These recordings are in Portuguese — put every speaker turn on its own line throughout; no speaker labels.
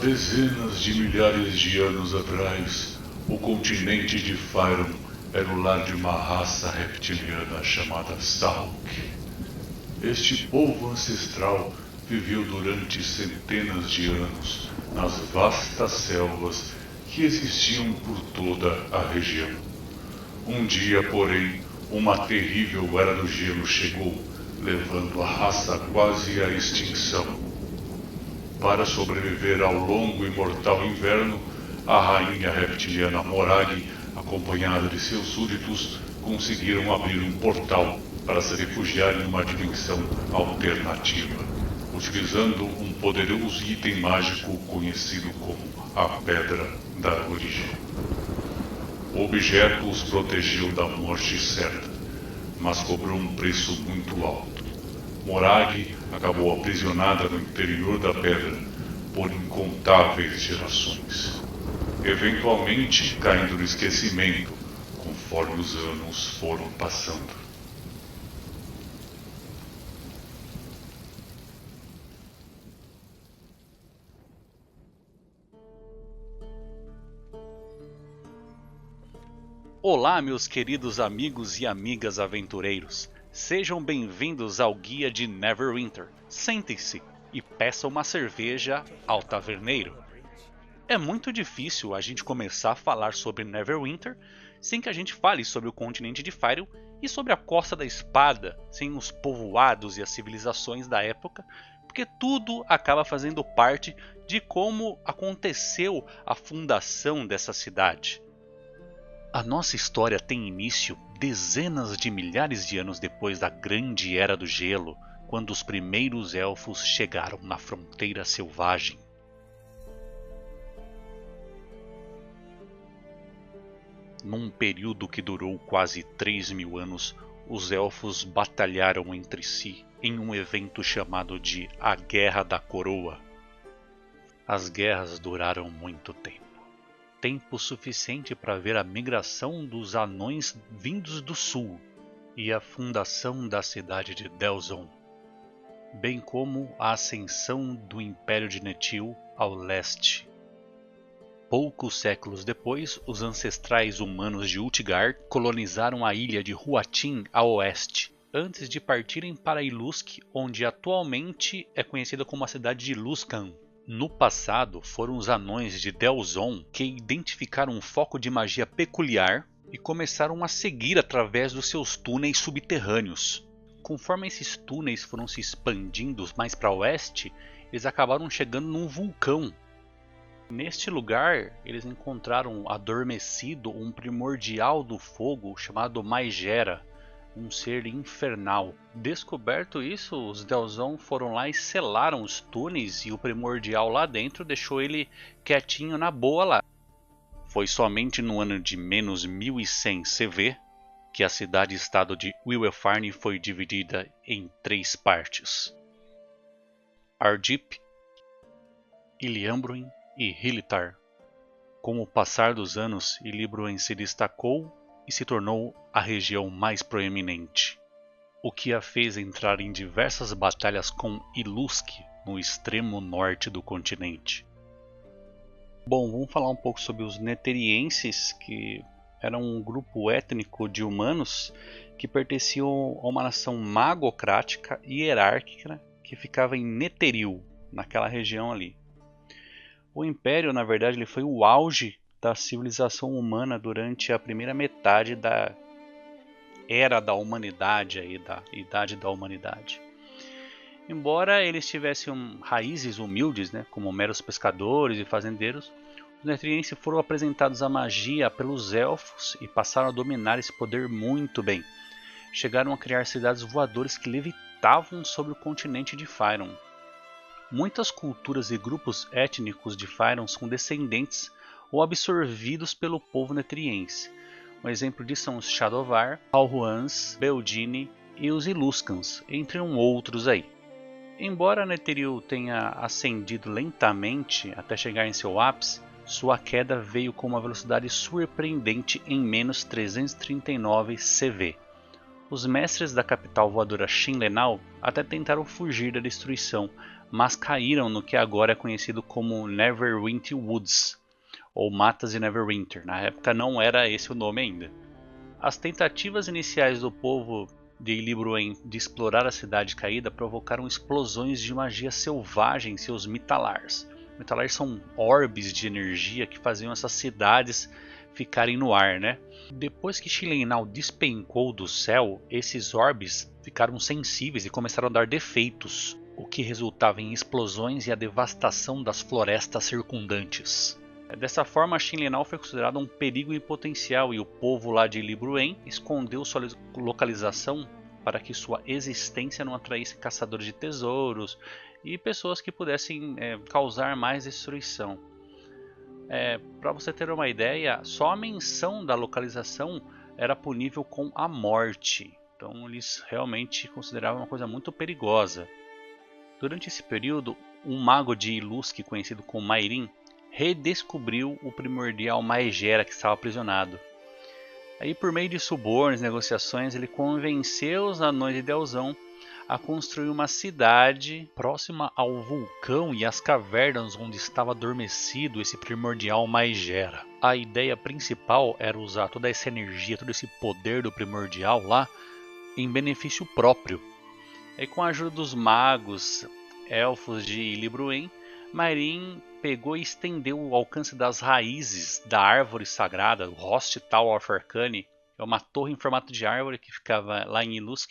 dezenas de milhares de anos atrás, o continente de Fyron era o lar de uma raça reptiliana chamada Salk. Este povo ancestral viveu durante centenas de anos nas vastas selvas que existiam por toda a região. Um dia, porém, uma terrível era do gelo chegou, levando a raça quase à extinção. Para sobreviver ao longo e mortal inverno, a rainha reptiliana Morag, acompanhada de seus súditos, conseguiram abrir um portal para se refugiar em uma dimensão alternativa, utilizando um poderoso item mágico conhecido como a Pedra da Origem. O objeto os protegeu da morte certa, mas cobrou um preço muito alto. Morag acabou aprisionada no interior da pedra por incontáveis gerações, eventualmente caindo no esquecimento conforme os anos foram passando.
Olá, meus queridos amigos e amigas aventureiros. Sejam bem-vindos ao Guia de Neverwinter. Sentem-se e peçam uma cerveja ao taverneiro. É muito difícil a gente começar a falar sobre Neverwinter sem que a gente fale sobre o continente de Fyron e sobre a Costa da Espada, sem os povoados e as civilizações da época, porque tudo acaba fazendo parte de como aconteceu a fundação dessa cidade. A nossa história tem início dezenas de milhares de anos depois da Grande Era do Gelo, quando os primeiros elfos chegaram na fronteira selvagem. Num período que durou quase 3.000 anos, os elfos batalharam entre si em um evento chamado de A Guerra da Coroa. As guerras duraram muito tempo. Tempo suficiente para ver a migração dos anões vindos do sul e a fundação da cidade de Delzon, bem como a ascensão do Império de Netil ao leste. Poucos séculos depois, os ancestrais humanos de Ultgard colonizaram a ilha de Huatin a oeste, antes de partirem para Ilusk, onde atualmente é conhecida como a cidade de Luskan. No passado, foram os anões de Delzon que identificaram um foco de magia peculiar e começaram a seguir através dos seus túneis subterrâneos. Conforme esses túneis foram se expandindo mais para oeste, eles acabaram chegando num vulcão. Neste lugar, eles encontraram adormecido um primordial do fogo chamado Maigera, um ser infernal. Descoberto isso, os Delzon foram lá e selaram os túneis e o primordial lá dentro deixou ele quietinho na boa lá. Foi somente no ano de menos 1100 CV que a cidade-estado de Wilwilfarne foi dividida em 3 partes: Ardip, Iliambruin e Hilitar. Com o passar dos anos, Iliambruin se destacou e se tornou a região mais proeminente, o que a fez entrar em diversas batalhas com Ilusk, no extremo norte do continente. Bom, vamos falar um pouco sobre os Netheryenses, que eram um grupo étnico de humanos que pertenciam a uma nação magocrática e hierárquica que ficava em Netheril, naquela região ali. O Império, na verdade, ele foi o auge da civilização humana durante a primeira metade da Era da Humanidade, aí, da Idade da Humanidade. Embora eles tivessem raízes humildes, né, como meros pescadores e fazendeiros, os Netheryenses foram apresentados à magia pelos elfos e passaram a dominar esse poder muito bem. Chegaram a criar cidades voadoras que levitavam sobre o continente de Fyron. Muitas culturas e grupos étnicos de Fyron são descendentes ou absorvidos pelo povo Netheryense. Um exemplo disso são os Shadowvar, Alruans, Beldini e os Iluskans, entre outros aí. Embora Netheril tenha ascendido lentamente até chegar em seu ápice, sua queda veio com uma velocidade surpreendente em menos 339 CV. Os mestres da capital voadora Shinlenal até tentaram fugir da destruição, mas caíram no que agora é conhecido como Neverwinter Woods, ou Matas de Neverwinter. Na época não era esse o nome ainda. As tentativas iniciais do povo de Illibruen de explorar a cidade caída provocaram explosões de magia selvagem em seus Mitalars. Mitalars são orbes de energia que faziam essas cidades ficarem no ar, né? Depois que Shilenal despencou do céu, esses orbes ficaram sensíveis e começaram a dar defeitos, o que resultava em explosões e a devastação das florestas circundantes. Dessa forma, Shilenal foi considerado um perigo em potencial e o povo lá de Illibruen escondeu sua localização para que sua existência não atraísse caçadores de tesouros e pessoas que pudessem causar mais destruição. Para você ter uma ideia, só a menção da localização era punível com a morte. Então eles realmente consideravam uma coisa muito perigosa. Durante esse período, um mago de Ilusk conhecido como Mairin redescobriu o primordial Maegera que estava aprisionado. Aí, por meio de subornos e negociações, ele convenceu os anões de Delzão a construir uma cidade próxima ao vulcão e às cavernas onde estava adormecido esse primordial Maegera. A ideia principal era usar toda essa energia, todo esse poder do primordial lá em benefício próprio. Aí, com a ajuda dos magos, elfos de Illibruen, Mairin pegou e estendeu o alcance das raízes da árvore sagrada, o Host Tower of Arcane, é uma torre em formato de árvore que ficava lá em Ilusk.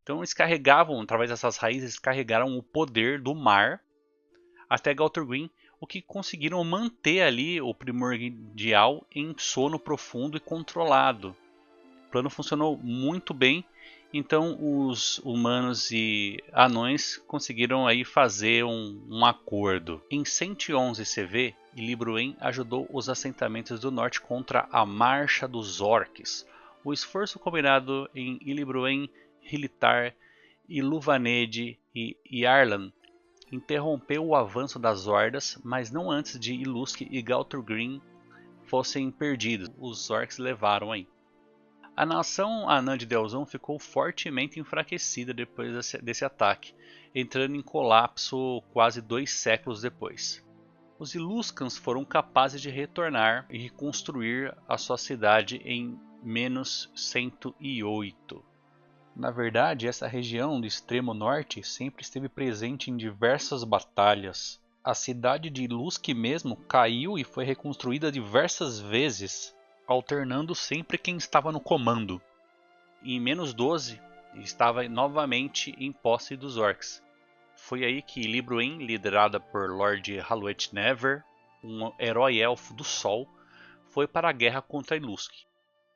Então eles carregavam, através dessas raízes, carregaram o poder do mar até Gauthorgrim, o que conseguiram manter ali o primordial em sono profundo e controlado. O plano funcionou muito bem. Então os humanos e anões conseguiram aí fazer um acordo. Em 111 CV, Illibruen ajudou os assentamentos do norte contra a Marcha dos Orcs. O esforço combinado em Illibruen, Hilitar, Iluvanede e Iarlan interrompeu o avanço das hordas, mas não antes de Ilusk e Gauthorgrim fossem perdidos. Os orcs levaram aí. A nação anã de Delzão ficou fortemente enfraquecida depois desse ataque, entrando em colapso quase 2 séculos depois. Os Iluskans foram capazes de retornar e reconstruir a sua cidade em menos 108. Na verdade, essa região do extremo norte sempre esteve presente em diversas batalhas. A cidade de Ilusk mesmo caiu e foi reconstruída diversas vezes, alternando sempre quem estava no comando. Em menos 12, estava novamente em posse dos orcs. Foi aí que Illibruen, liderada por Lord Haluet Never, um herói elfo do Sol, foi para a guerra contra Ilusk.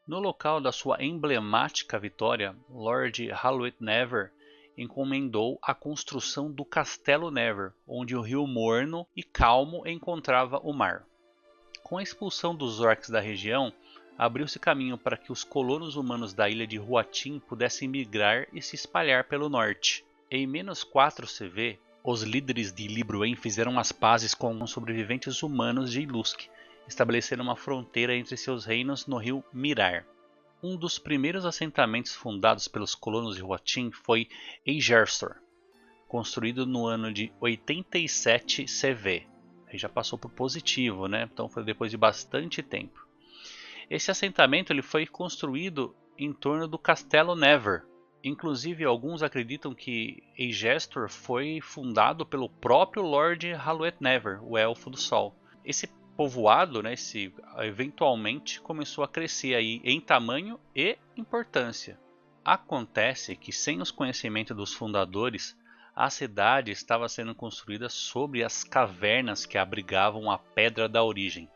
No local da sua emblemática vitória, Lord Haluet Never encomendou a construção do Castelo Never, onde o rio morno e calmo encontrava o mar. Com a expulsão dos orcs da região, abriu-se caminho para que os colonos humanos da ilha de Huatin pudessem migrar e se espalhar pelo norte. Em menos 4 CV, os líderes de Illibruen fizeram as pazes com os sobreviventes humanos de Ilusk, estabelecendo uma fronteira entre seus reinos no rio Mirar. Um dos primeiros assentamentos fundados pelos colonos de Huatin foi Eigerstor, construído no ano de 87 CV. Ele já passou por positivo, né? Então foi depois de bastante tempo. Esse assentamento ele foi construído em torno do Castelo Never. Inclusive, alguns acreditam que Eigestor foi fundado pelo próprio Lord Haluet Never, o Elfo do Sol. Esse povoado, né, eventualmente começou a crescer aí em tamanho e importância. Acontece que, sem os conhecimentos dos fundadores, a cidade estava sendo construída sobre as cavernas que abrigavam a Pedra da Origem,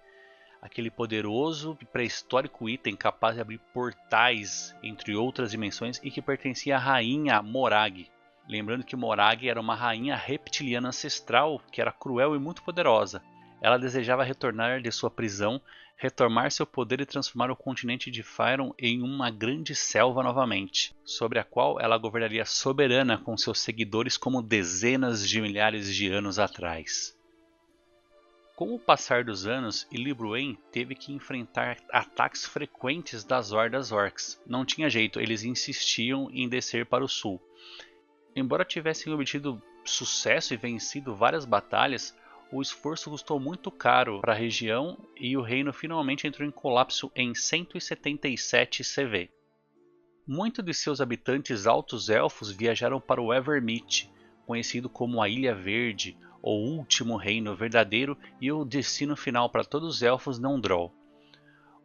aquele poderoso e pré-histórico item capaz de abrir portais entre outras dimensões e que pertencia à rainha Morag. Lembrando que Morag era uma rainha reptiliana ancestral que era cruel e muito poderosa. Ela desejava retornar de sua prisão, retomar seu poder e transformar o continente de Faerûn em uma grande selva novamente, sobre a qual ela governaria soberana com seus seguidores como dezenas de milhares de anos atrás. Com o passar dos anos, Illibruen teve que enfrentar ataques frequentes das hordas orcs. Não tinha jeito, eles insistiam em descer para o sul. Embora tivessem obtido sucesso e vencido várias batalhas, o esforço custou muito caro para a região e o reino finalmente entrou em colapso em 177 CV. Muitos de seus habitantes altos elfos viajaram para o Evermeet, conhecido como a Ilha Verde, o último reino verdadeiro e o destino final para todos os elfos não Droll.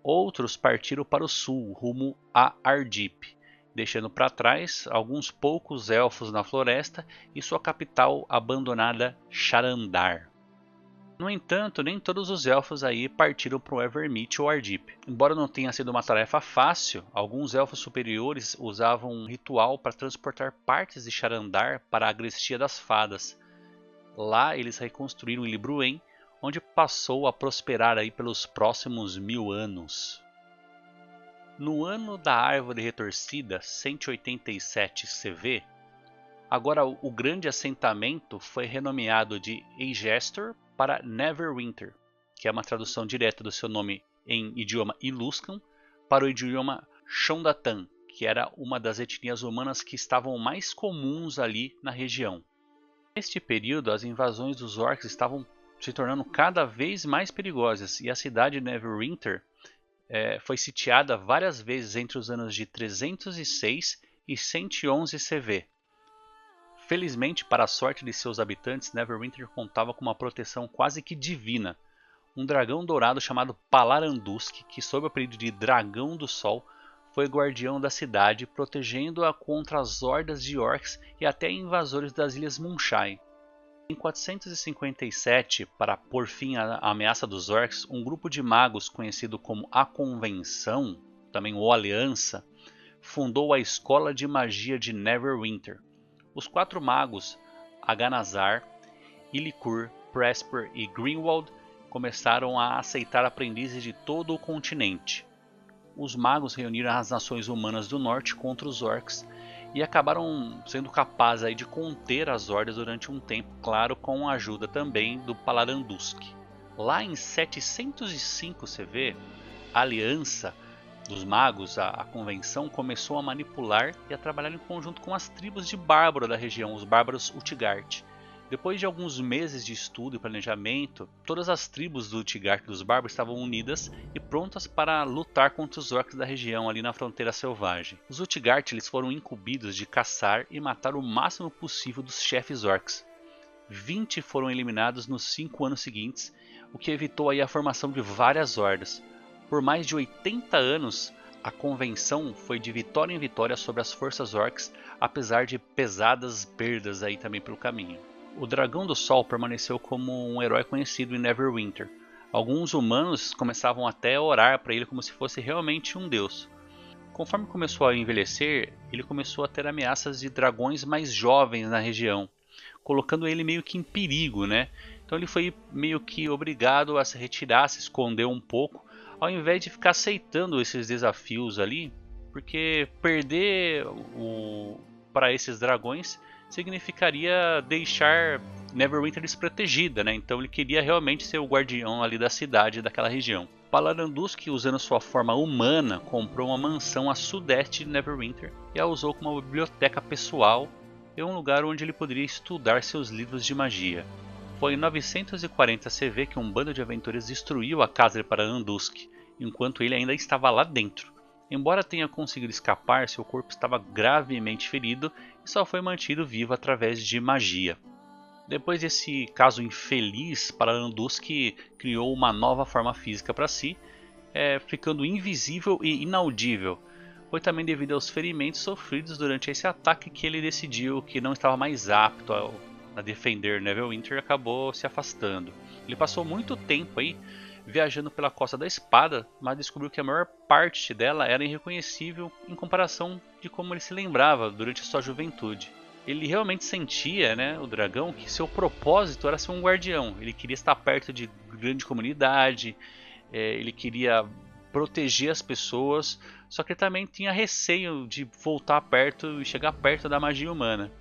Outros partiram para o sul, rumo a Ardip, deixando para trás alguns poucos elfos na floresta e sua capital abandonada, Sharandar. No entanto, nem todos os elfos aí partiram para o Evermeet ou Ardip. Embora não tenha sido uma tarefa fácil, alguns elfos superiores usavam um ritual para transportar partes de Sharandar para a Agrestia das Fadas. Lá eles reconstruíram Ilbruin, onde passou a prosperar aí pelos próximos 1000 anos. No ano da Árvore Retorcida, 187 CV, agora o grande assentamento foi renomeado de Aegestor para Neverwinter, que é uma tradução direta do seu nome em idioma Iluskan para o idioma Shondatan, que era uma das etnias humanas que estavam mais comuns ali na região. Neste período, as invasões dos orcs estavam se tornando cada vez mais perigosas e a cidade de Neverwinter foi sitiada várias vezes entre os anos de 306 e 111 CV. Felizmente, para a sorte de seus habitantes, Neverwinter contava com uma proteção quase que divina. Um dragão dourado chamado Palarandusk, que sob o apelido de Dragão do Sol, foi guardião da cidade, protegendo-a contra as hordas de orcs e até invasores das Ilhas Moonshine. Em 457, para pôr fim à ameaça dos orcs, um grupo de magos conhecido como a Convenção, também ou Aliança, fundou a Escola de Magia de Neverwinter. Os 4 magos, Aganazar, Ilicur, Presper e Greenwald, começaram a aceitar aprendizes de todo o continente. Os magos reuniram as nações humanas do norte contra os orcs e acabaram sendo capazes aí de conter as hordas durante um tempo, claro, com a ajuda também do Palarandusk. Lá em 705 CV, a Aliança dos Magos, a Convenção, começou a manipular e a trabalhar em conjunto com as tribos de bárbaro da região, os bárbaros Utgard. Depois de alguns meses de estudo e planejamento, todas as tribos do Utgard e dos bárbaros estavam unidas e prontas para lutar contra os orcs da região ali na fronteira selvagem. Os Utgard eles foram incumbidos de caçar e matar o máximo possível dos chefes orcs. 20 foram eliminados nos 5 anos seguintes, o que evitou aí a formação de várias hordas. Por mais de 80 anos, a Convenção foi de vitória em vitória sobre as forças orcs, apesar de pesadas perdas aí também pelo caminho. O Dragão do Sol permaneceu como um herói conhecido em Neverwinter. Alguns humanos começavam até a orar para ele como se fosse realmente um deus. Conforme começou a envelhecer, ele começou a ter ameaças de dragões mais jovens na região, colocando ele meio que em perigo, né? Então ele foi meio que obrigado a se retirar, se esconder um pouco, ao invés de ficar aceitando esses desafios ali, porque perder para esses dragões significaria deixar Neverwinter desprotegida, né? Então ele queria realmente ser o guardião ali da cidade, daquela região. Palarandusk, usando sua forma humana, comprou uma mansão a sudeste de Neverwinter e a usou como uma biblioteca pessoal e um lugar onde ele poderia estudar seus livros de magia. Foi em 940 CV que um bando de aventureiros destruiu a casa de Palarandusk, enquanto ele ainda estava lá dentro. Embora tenha conseguido escapar, seu corpo estava gravemente ferido e só foi mantido vivo através de magia. Depois desse caso infeliz, Palarandusk criou uma nova forma física para si, ficando invisível e inaudível. Foi também devido aos ferimentos sofridos durante esse ataque que ele decidiu que não estava mais apto a defender Neverwinter e acabou se afastando. Ele passou muito tempo aí viajando pela Costa da Espada, mas descobriu que a maior parte dela era irreconhecível em comparação de como ele se lembrava durante a sua juventude. Ele realmente sentia, né, o dragão, que seu propósito era ser um guardião. Ele queria estar perto de grande comunidade, ele queria proteger as pessoas, só que ele também tinha receio de voltar perto e chegar perto da magia humana.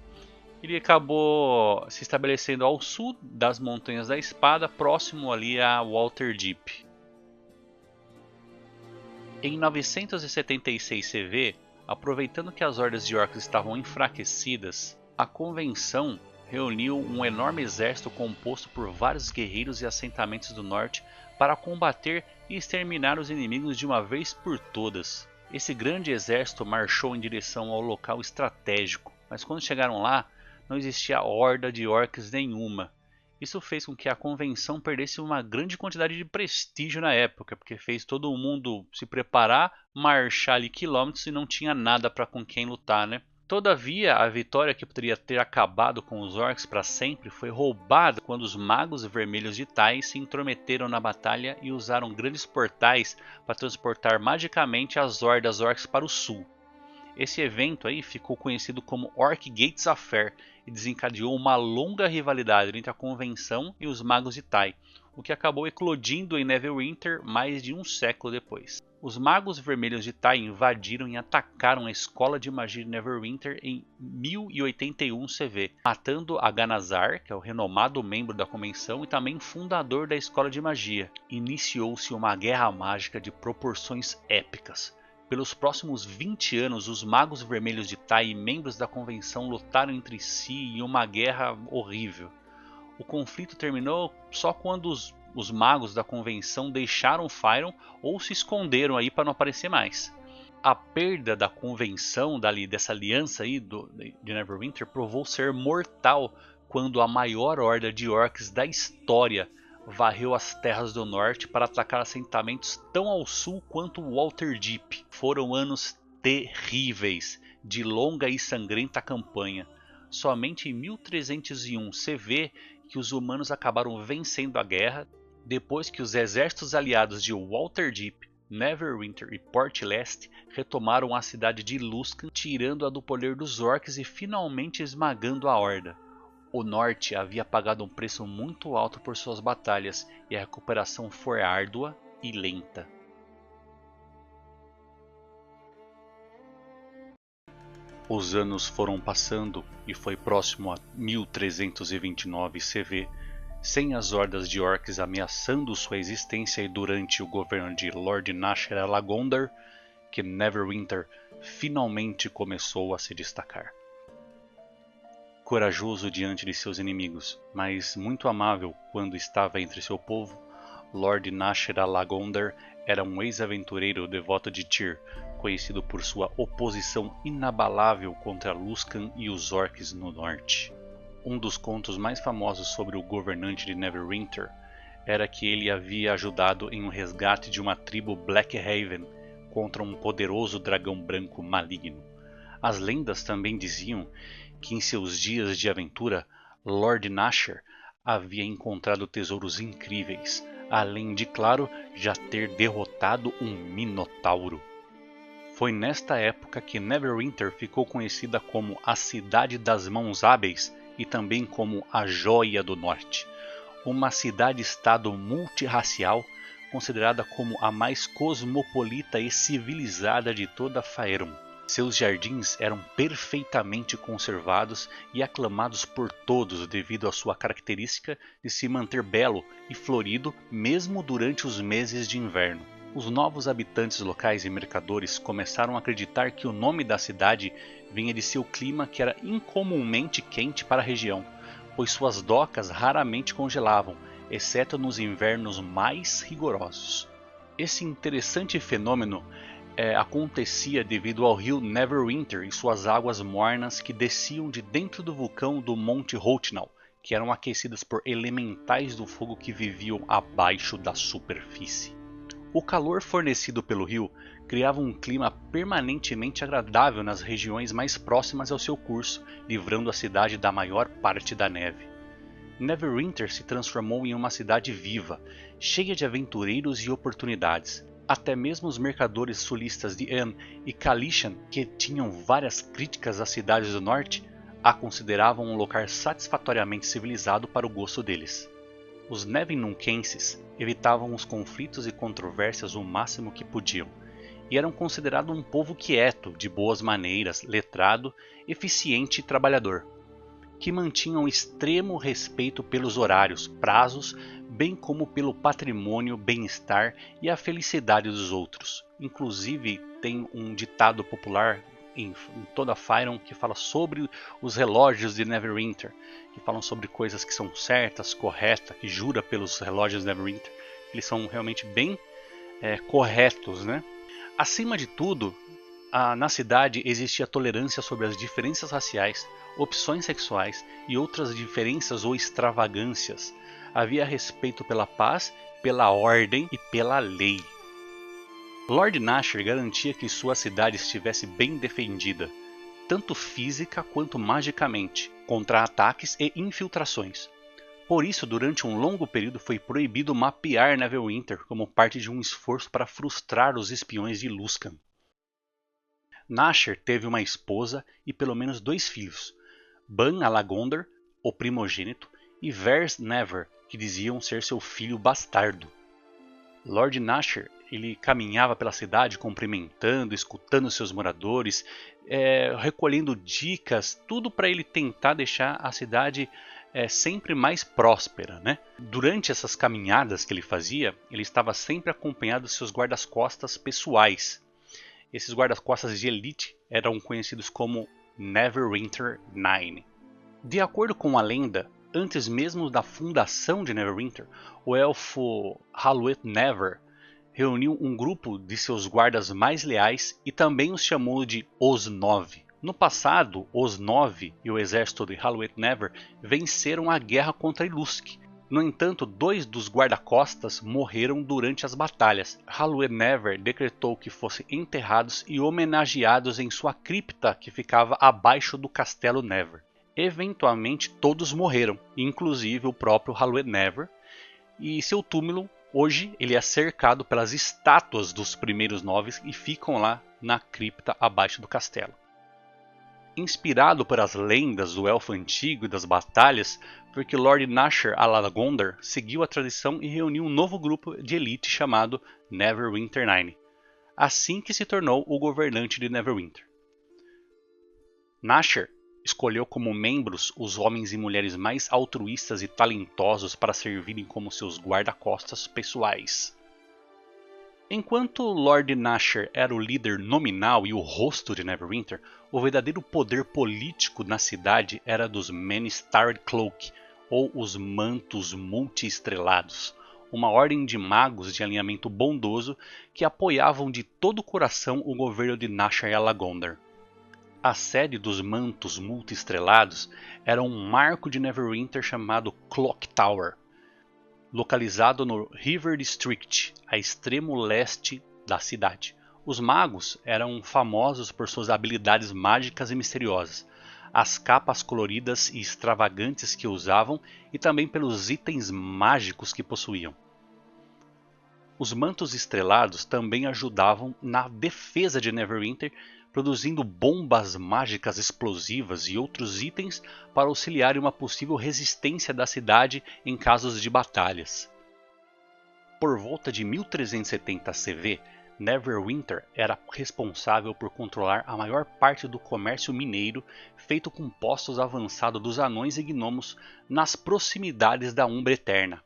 Ele acabou se estabelecendo ao sul das Montanhas da Espada, próximo ali a Waterdeep. Em 976 CV, aproveitando que as hordas de orcs estavam enfraquecidas, a Convenção reuniu um enorme exército composto por vários guerreiros e assentamentos do norte para combater e exterminar os inimigos de uma vez por todas. Esse grande exército marchou em direção ao local estratégico, mas quando chegaram lá, não existia horda de orcs nenhuma. Isso fez com que a convenção perdesse uma grande quantidade de prestígio na época, porque fez todo mundo se preparar, marchar ali quilômetros e não tinha nada para com quem lutar, né? Todavia, a vitória que poderia ter acabado com os orcs para sempre foi roubada quando os magos vermelhos de Tai se intrometeram na batalha e usaram grandes portais para transportar magicamente as hordas orcs para o sul. Esse evento aí ficou conhecido como Orc Gates Affair e desencadeou uma longa rivalidade entre a convenção e os magos de Tai, o que acabou eclodindo em Neverwinter mais de um século depois. Os magos vermelhos de Tai invadiram e atacaram a escola de magia de Neverwinter em 1081 CV, matando Aghanazar, que é o renomado membro da convenção e também fundador da escola de magia. Iniciou-se uma guerra mágica de proporções épicas. Pelos próximos 20 anos, os magos vermelhos de Tai e membros da convenção lutaram entre si em uma guerra horrível. O conflito terminou só quando os magos da convenção deixaram Faerûn ou se esconderam aí para não aparecer mais. A perda da convenção, dessa aliança aí de Neverwinter, provou ser mortal quando a maior horda de orcs da história varreu as terras do norte para atacar assentamentos tão ao sul quanto Waterdeep. Foram anos terríveis, de longa e sangrenta campanha. Somente em 1301 CV que os humanos acabaram vencendo a guerra, depois que os exércitos aliados de Waterdeep, Neverwinter e Portlast retomaram a cidade de Luskan, tirando-a do poder dos orcs e finalmente esmagando a horda. O norte havia pagado um preço muito alto por suas batalhas e a recuperação foi árdua e lenta. Os anos foram passando e foi próximo a 1329 CV, sem as hordas de orcs ameaçando sua existência e durante o governo de Lord Nasher Alagondar, que Neverwinter finalmente começou a se destacar. Corajoso diante de seus inimigos, mas muito amável quando estava entre seu povo, Lord Nasher Alagondar era um ex-aventureiro devoto de Tyr, conhecido por sua oposição inabalável contra Luskan e os orcs no norte. Um dos contos mais famosos sobre o governante de Neverwinter era que ele havia ajudado em um resgate de uma tribo Blackhaven contra um poderoso dragão branco maligno. As lendas também diziam que em seus dias de aventura, Lord Nasher havia encontrado tesouros incríveis, além de, claro, já ter derrotado um minotauro. Foi nesta época que Neverwinter ficou conhecida como a Cidade das Mãos Hábeis e também como a Joia do Norte, uma cidade-estado multirracial considerada como a mais cosmopolita e civilizada de toda Faerûn. Seus jardins eram perfeitamente conservados e aclamados por todos devido à sua característica de se manter belo e florido mesmo durante os meses de inverno. Os novos habitantes locais e mercadores começaram a acreditar que o nome da cidade vinha de seu clima que era incomumente quente para a região, pois suas docas raramente congelavam, exceto nos invernos mais rigorosos. Esse interessante fenômeno acontecia devido ao rio Neverwinter e suas águas mornas que desciam de dentro do vulcão do Monte Hothnal, que eram aquecidas por elementais do fogo que viviam abaixo da superfície. O calor fornecido pelo rio criava um clima permanentemente agradável nas regiões mais próximas ao seu curso, livrando a cidade da maior parte da neve. Neverwinter se transformou em uma cidade viva, cheia de aventureiros e oportunidades. Até mesmo os mercadores sulistas de An e Kalishan, que tinham várias críticas às cidades do norte, a consideravam um lugar satisfatoriamente civilizado para o gosto deles. Os Nevinuncenses evitavam os conflitos e controvérsias o máximo que podiam, e eram considerados um povo quieto, de boas maneiras, letrado, eficiente e trabalhador, que mantinham extremo respeito pelos horários, prazos, bem como pelo patrimônio, bem-estar e a felicidade dos outros. Inclusive, tem um ditado popular em toda Faerûn, que fala sobre os relógios de Neverwinter, que falam sobre coisas que são certas, corretas, que jura pelos relógios de Neverwinter. Eles são realmente bem corretos, né? Acima de tudo, na cidade existia tolerância sobre as diferenças raciais, opções sexuais e outras diferenças ou extravagâncias. Havia respeito pela paz, pela ordem e pela lei. Lord Nashor garantia que sua cidade estivesse bem defendida, tanto física quanto magicamente, contra ataques e infiltrações. Por isso, durante um longo período foi proibido mapear Neverwinter como parte de um esforço para frustrar os espiões de Luskan. Nashor teve uma esposa e pelo menos 2 filhos, Ban Alagondar, o primogênito, e Vers Never, que diziam ser seu filho bastardo. Lord Nashor ele caminhava pela cidade cumprimentando, escutando seus moradores, recolhendo dicas, tudo para ele tentar deixar a cidade sempre mais próspera, né? Durante essas caminhadas que ele fazia, ele estava sempre acompanhado de seus guardas-costas pessoais. Esses guardas-costas de elite eram conhecidos como Neverwinter Nine. De acordo com a lenda, antes mesmo da fundação de Neverwinter, o elfo Halueth Never reuniu um grupo de seus guardas mais leais e também os chamou de Os Nove. No passado, os Nove e o exército de Halueth Never venceram a guerra contra Ilusk. No entanto, 2 dos guarda-costas morreram durante as batalhas. Halueth Never decretou que fossem enterrados e homenageados em sua cripta que ficava abaixo do castelo Never. Eventualmente todos morreram, inclusive o próprio Halueth Never, e seu túmulo hoje ele é cercado pelas estátuas dos primeiros 9 e ficam lá na cripta abaixo do castelo. Inspirado por as lendas do elfo antigo e das batalhas, foi que Lord Nashor Alagondar seguiu a tradição e reuniu um novo grupo de elite chamado Neverwinter Nine, assim que se tornou o governante de Neverwinter. Nashor escolheu como membros os homens e mulheres mais altruístas e talentosos para servirem como seus guarda-costas pessoais. Enquanto Lord Nashor era o líder nominal e o rosto de Neverwinter, o verdadeiro poder político na cidade era dos Many-Starred Cloak, ou os Mantos Multi-Estrelados, uma ordem de magos de alinhamento bondoso que apoiavam de todo o coração o governo de Nashor Alagondar. A sede dos Mantos Multi-Estrelados era um marco de Neverwinter chamado Clock Tower, localizado no River District, a extremo leste da cidade. Os magos eram famosos por suas habilidades mágicas e misteriosas, as capas coloridas e extravagantes que usavam e também pelos itens mágicos que possuíam. Os Mantos Estrelados também ajudavam na defesa de Neverwinter, produzindo bombas mágicas explosivas e outros itens para auxiliar em uma possível resistência da cidade em casos de batalhas. Por volta de 1370 CV, Neverwinter era responsável por controlar a maior parte do comércio mineiro feito com postos avançados dos anões e gnomos nas proximidades da Umbra Eterna.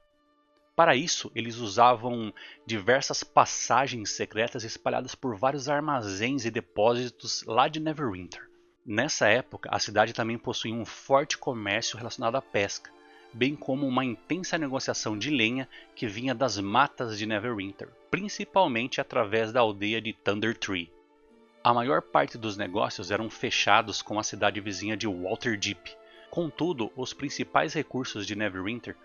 Para isso, eles usavam diversas passagens secretas espalhadas por vários armazéns e depósitos lá de Neverwinter. Nessa época, a cidade também possuía um forte comércio relacionado à pesca, bem como uma intensa negociação de lenha que vinha das matas de Neverwinter, principalmente através da aldeia de Thunder Tree. A maior parte dos negócios eram fechados com a cidade vizinha de Waterdeep. Contudo, os principais recursos de Neverwinter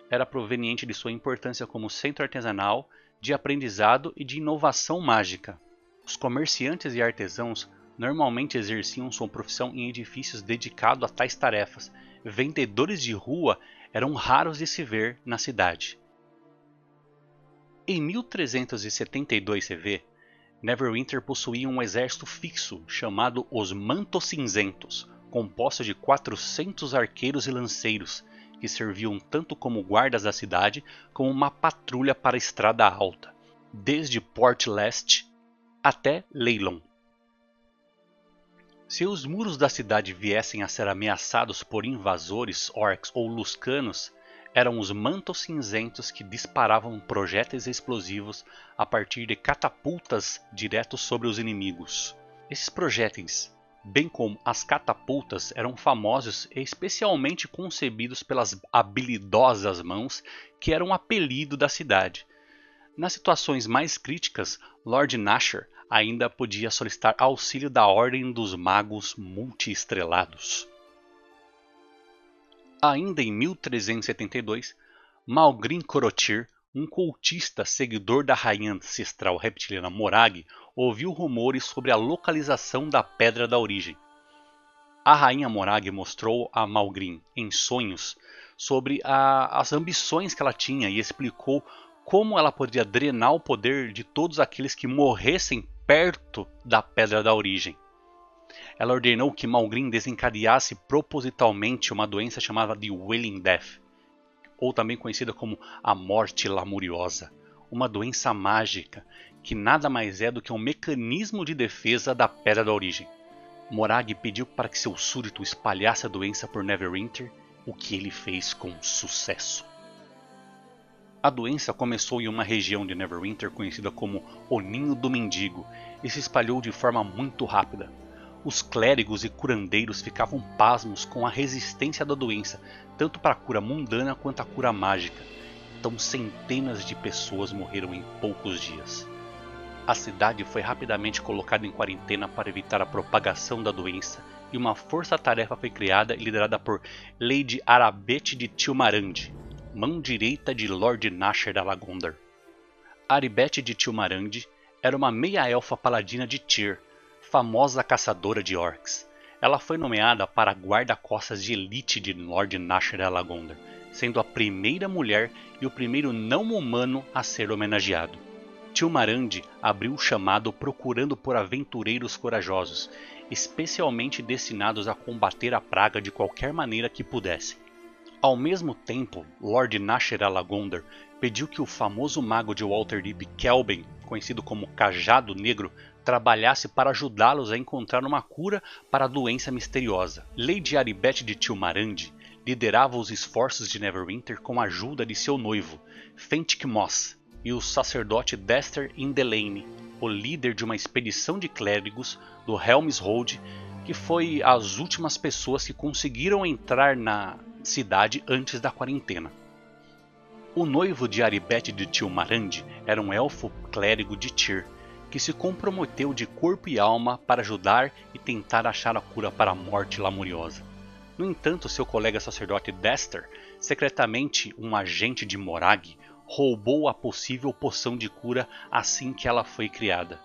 era proveniente de sua importância como centro artesanal, de aprendizado e de inovação mágica. Os comerciantes e artesãos normalmente exerciam sua profissão em edifícios dedicados a tais tarefas. Vendedores de rua eram raros de se ver na cidade. Em 1372 CV, Neverwinter possuía um exército fixo chamado os Mantos Cinzentos, composto de 400 arqueiros e lanceiros, que serviam tanto como guardas da cidade como uma patrulha para a Estrada Alta, desde Port Leste até Leilon. Se os muros da cidade viessem a ser ameaçados por invasores, orcs ou luscanos, eram os Mantos Cinzentos que disparavam projéteis explosivos a partir de catapultas diretos sobre os inimigos. Esses projéteis bem como as catapultas, eram famosos e especialmente concebidos pelas habilidosas mãos que eram um apelido da cidade. Nas situações mais críticas, Lord Nasher ainda podia solicitar auxílio da Ordem dos Magos Multiestrelados. Ainda em 1372, Maugrim Corotyr, um cultista seguidor da rainha ancestral reptiliana Morag, ouviu rumores sobre a localização da Pedra da Origem. A rainha Morag mostrou a Maugrim, em sonhos, sobre as ambições que ela tinha e explicou como ela poderia drenar o poder de todos aqueles que morressem perto da Pedra da Origem. Ela ordenou que Maugrim desencadeasse propositalmente uma doença chamada de Wailing Death, ou também conhecida como a Morte Lamuriosa, uma doença mágica que nada mais é do que um mecanismo de defesa da Pedra da Origem. Morag pediu para que seu súdito espalhasse a doença por Neverwinter, o que ele fez com sucesso. A doença começou em uma região de Neverwinter conhecida como o Ninho do Mendigo e se espalhou de forma muito rápida. Os clérigos e curandeiros ficavam pasmos com a resistência da doença, tanto para a cura mundana quanto a cura mágica. Então centenas de pessoas morreram em poucos dias. A cidade foi rapidamente colocada em quarentena para evitar a propagação da doença e uma força-tarefa foi criada e liderada por Lady Aribeth de Tilmarand, mão direita de Lord Nasher da Lagondar. Aribeth de Tilmarand era uma meia-elfa paladina de Tyr, famosa caçadora de orcs. Ela foi nomeada para a guarda-costas de elite de Lord Nasher da Lagondar, sendo a primeira mulher e o primeiro não-humano a ser homenageado. Tilmarand abriu o chamado procurando por aventureiros corajosos, especialmente destinados a combater a praga de qualquer maneira que pudessem. Ao mesmo tempo, Lord Nasher da Lagondar pediu que o famoso mago de Waterdeep Kelben, conhecido como Cajado Negro, trabalhasse para ajudá-los a encontrar uma cura para a doença misteriosa. Lady Aribeth de Tilmarand liderava os esforços de Neverwinter com a ajuda de seu noivo, Fentic Moss, e o sacerdote Dester Indelaine, o líder de uma expedição de clérigos do Helmshold, que foi as últimas pessoas que conseguiram entrar na cidade antes da quarentena. O noivo de Aribeth de Tilmarand era um elfo clérigo de Tyr, que se comprometeu de corpo e alma para ajudar e tentar achar a cura para a Morte Lamuriosa. No entanto, seu colega sacerdote Dester, secretamente um agente de Morag, roubou a possível poção de cura assim que ela foi criada.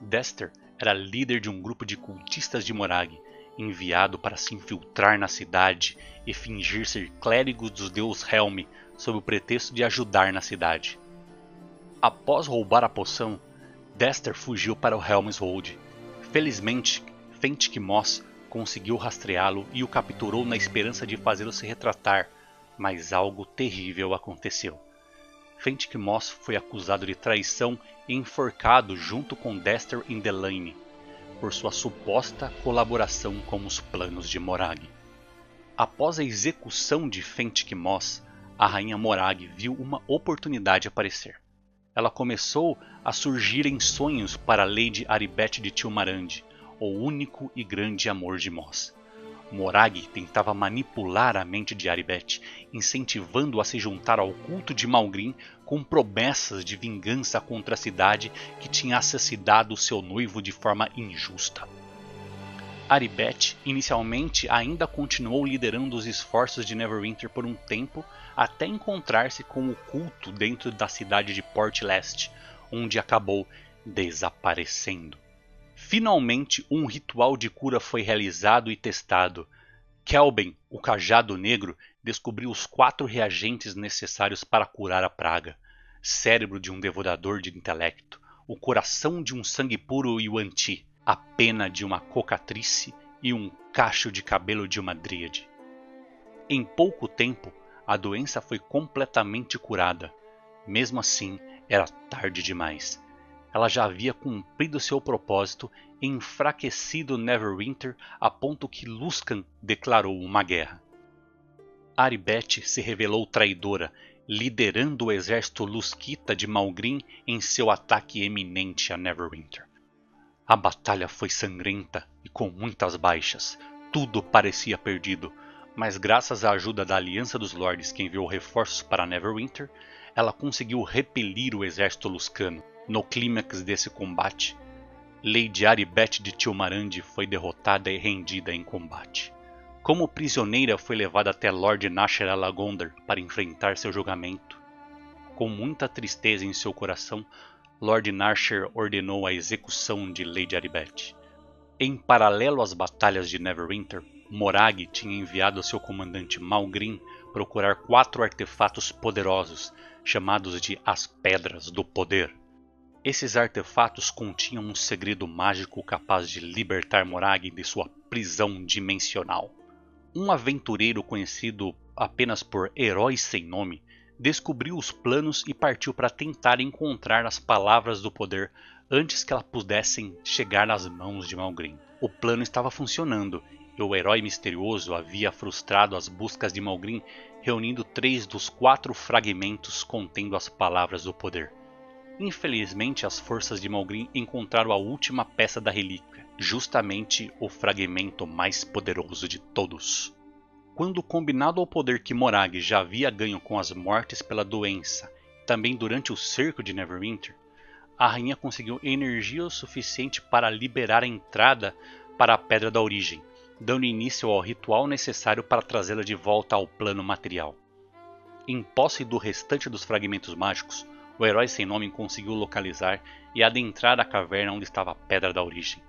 Dester era líder de um grupo de cultistas de Morag, enviado para se infiltrar na cidade e fingir ser clérigo dos deus Helm, sob o pretexto de ajudar na cidade. Após roubar a poção, Dester fugiu para o Helmshold. Felizmente, Fentic Moss conseguiu rastreá-lo e o capturou na esperança de fazê-lo se retratar, mas algo terrível aconteceu. Fentic Moss foi acusado de traição e enforcado junto com Dester Indelaine, por sua suposta colaboração com os planos de Morag. Após a execução de Fentic Moss, a rainha Morag viu uma oportunidade aparecer. Ela começou a surgir em sonhos para Lady Aribeth de Tilmarand, o único e grande amor de Moss. Morag tentava manipular a mente de Aribeth, incentivando-a a se juntar ao culto de Maugrim com promessas de vingança contra a cidade que tinha assassinado seu noivo de forma injusta. Aribeth inicialmente ainda continuou liderando os esforços de Neverwinter por um tempo, até encontrar-se com o culto dentro da cidade de Portlast, onde acabou desaparecendo. Finalmente, um ritual de cura foi realizado e testado. Kelben, o Cajado Negro, descobriu os 4 reagentes necessários para curar a praga: cérebro de um devorador de intelecto, o coração de um sangue puro Yuan-Ti, a pena de uma cocatrice e um cacho de cabelo de uma dríade. Em pouco tempo, a doença foi completamente curada. Mesmo assim, era tarde demais. Ela já havia cumprido seu propósito e enfraquecido Neverwinter a ponto que Luskan declarou uma guerra. Aribeth se revelou traidora, liderando o exército Luskita de Maugrim em seu ataque eminente a Neverwinter. A batalha foi sangrenta e com muitas baixas. Tudo parecia perdido, mas graças à ajuda da Aliança dos Lordes que enviou reforços para Neverwinter, ela conseguiu repelir o exército luscano. No clímax desse combate, Lady Aribeth de Tilmarandi foi derrotada e rendida em combate. Como prisioneira, foi levada até Lord Nasher Alagondar para enfrentar seu julgamento. Com muita tristeza em seu coração, Lord Nasher ordenou a execução de Lady Aribeth. Em paralelo às batalhas de Neverwinter, Morag tinha enviado seu comandante Malgrim procurar 4 artefatos poderosos, chamados de As Pedras do Poder. Esses artefatos continham um segredo mágico capaz de libertar Morag de sua prisão dimensional. Um aventureiro conhecido apenas por Herói Sem Nome descobriu os planos e partiu para tentar encontrar as palavras do poder antes que elas pudessem chegar nas mãos de Malgrim. O plano estava funcionando e o herói misterioso havia frustrado as buscas de Malgrim, reunindo 3 dos 4 fragmentos contendo as palavras do poder. Infelizmente, as forças de Malgrim encontraram a última peça da relíquia, justamente o fragmento mais poderoso de todos. Quando combinado ao poder que Morag já havia ganho com as mortes pela doença, também durante o cerco de Neverwinter, a rainha conseguiu energia o suficiente para liberar a entrada para a Pedra da Origem, dando início ao ritual necessário para trazê-la de volta ao plano material. Em posse do restante dos fragmentos mágicos, o Herói Sem Nome conseguiu localizar e adentrar a caverna onde estava a Pedra da Origem.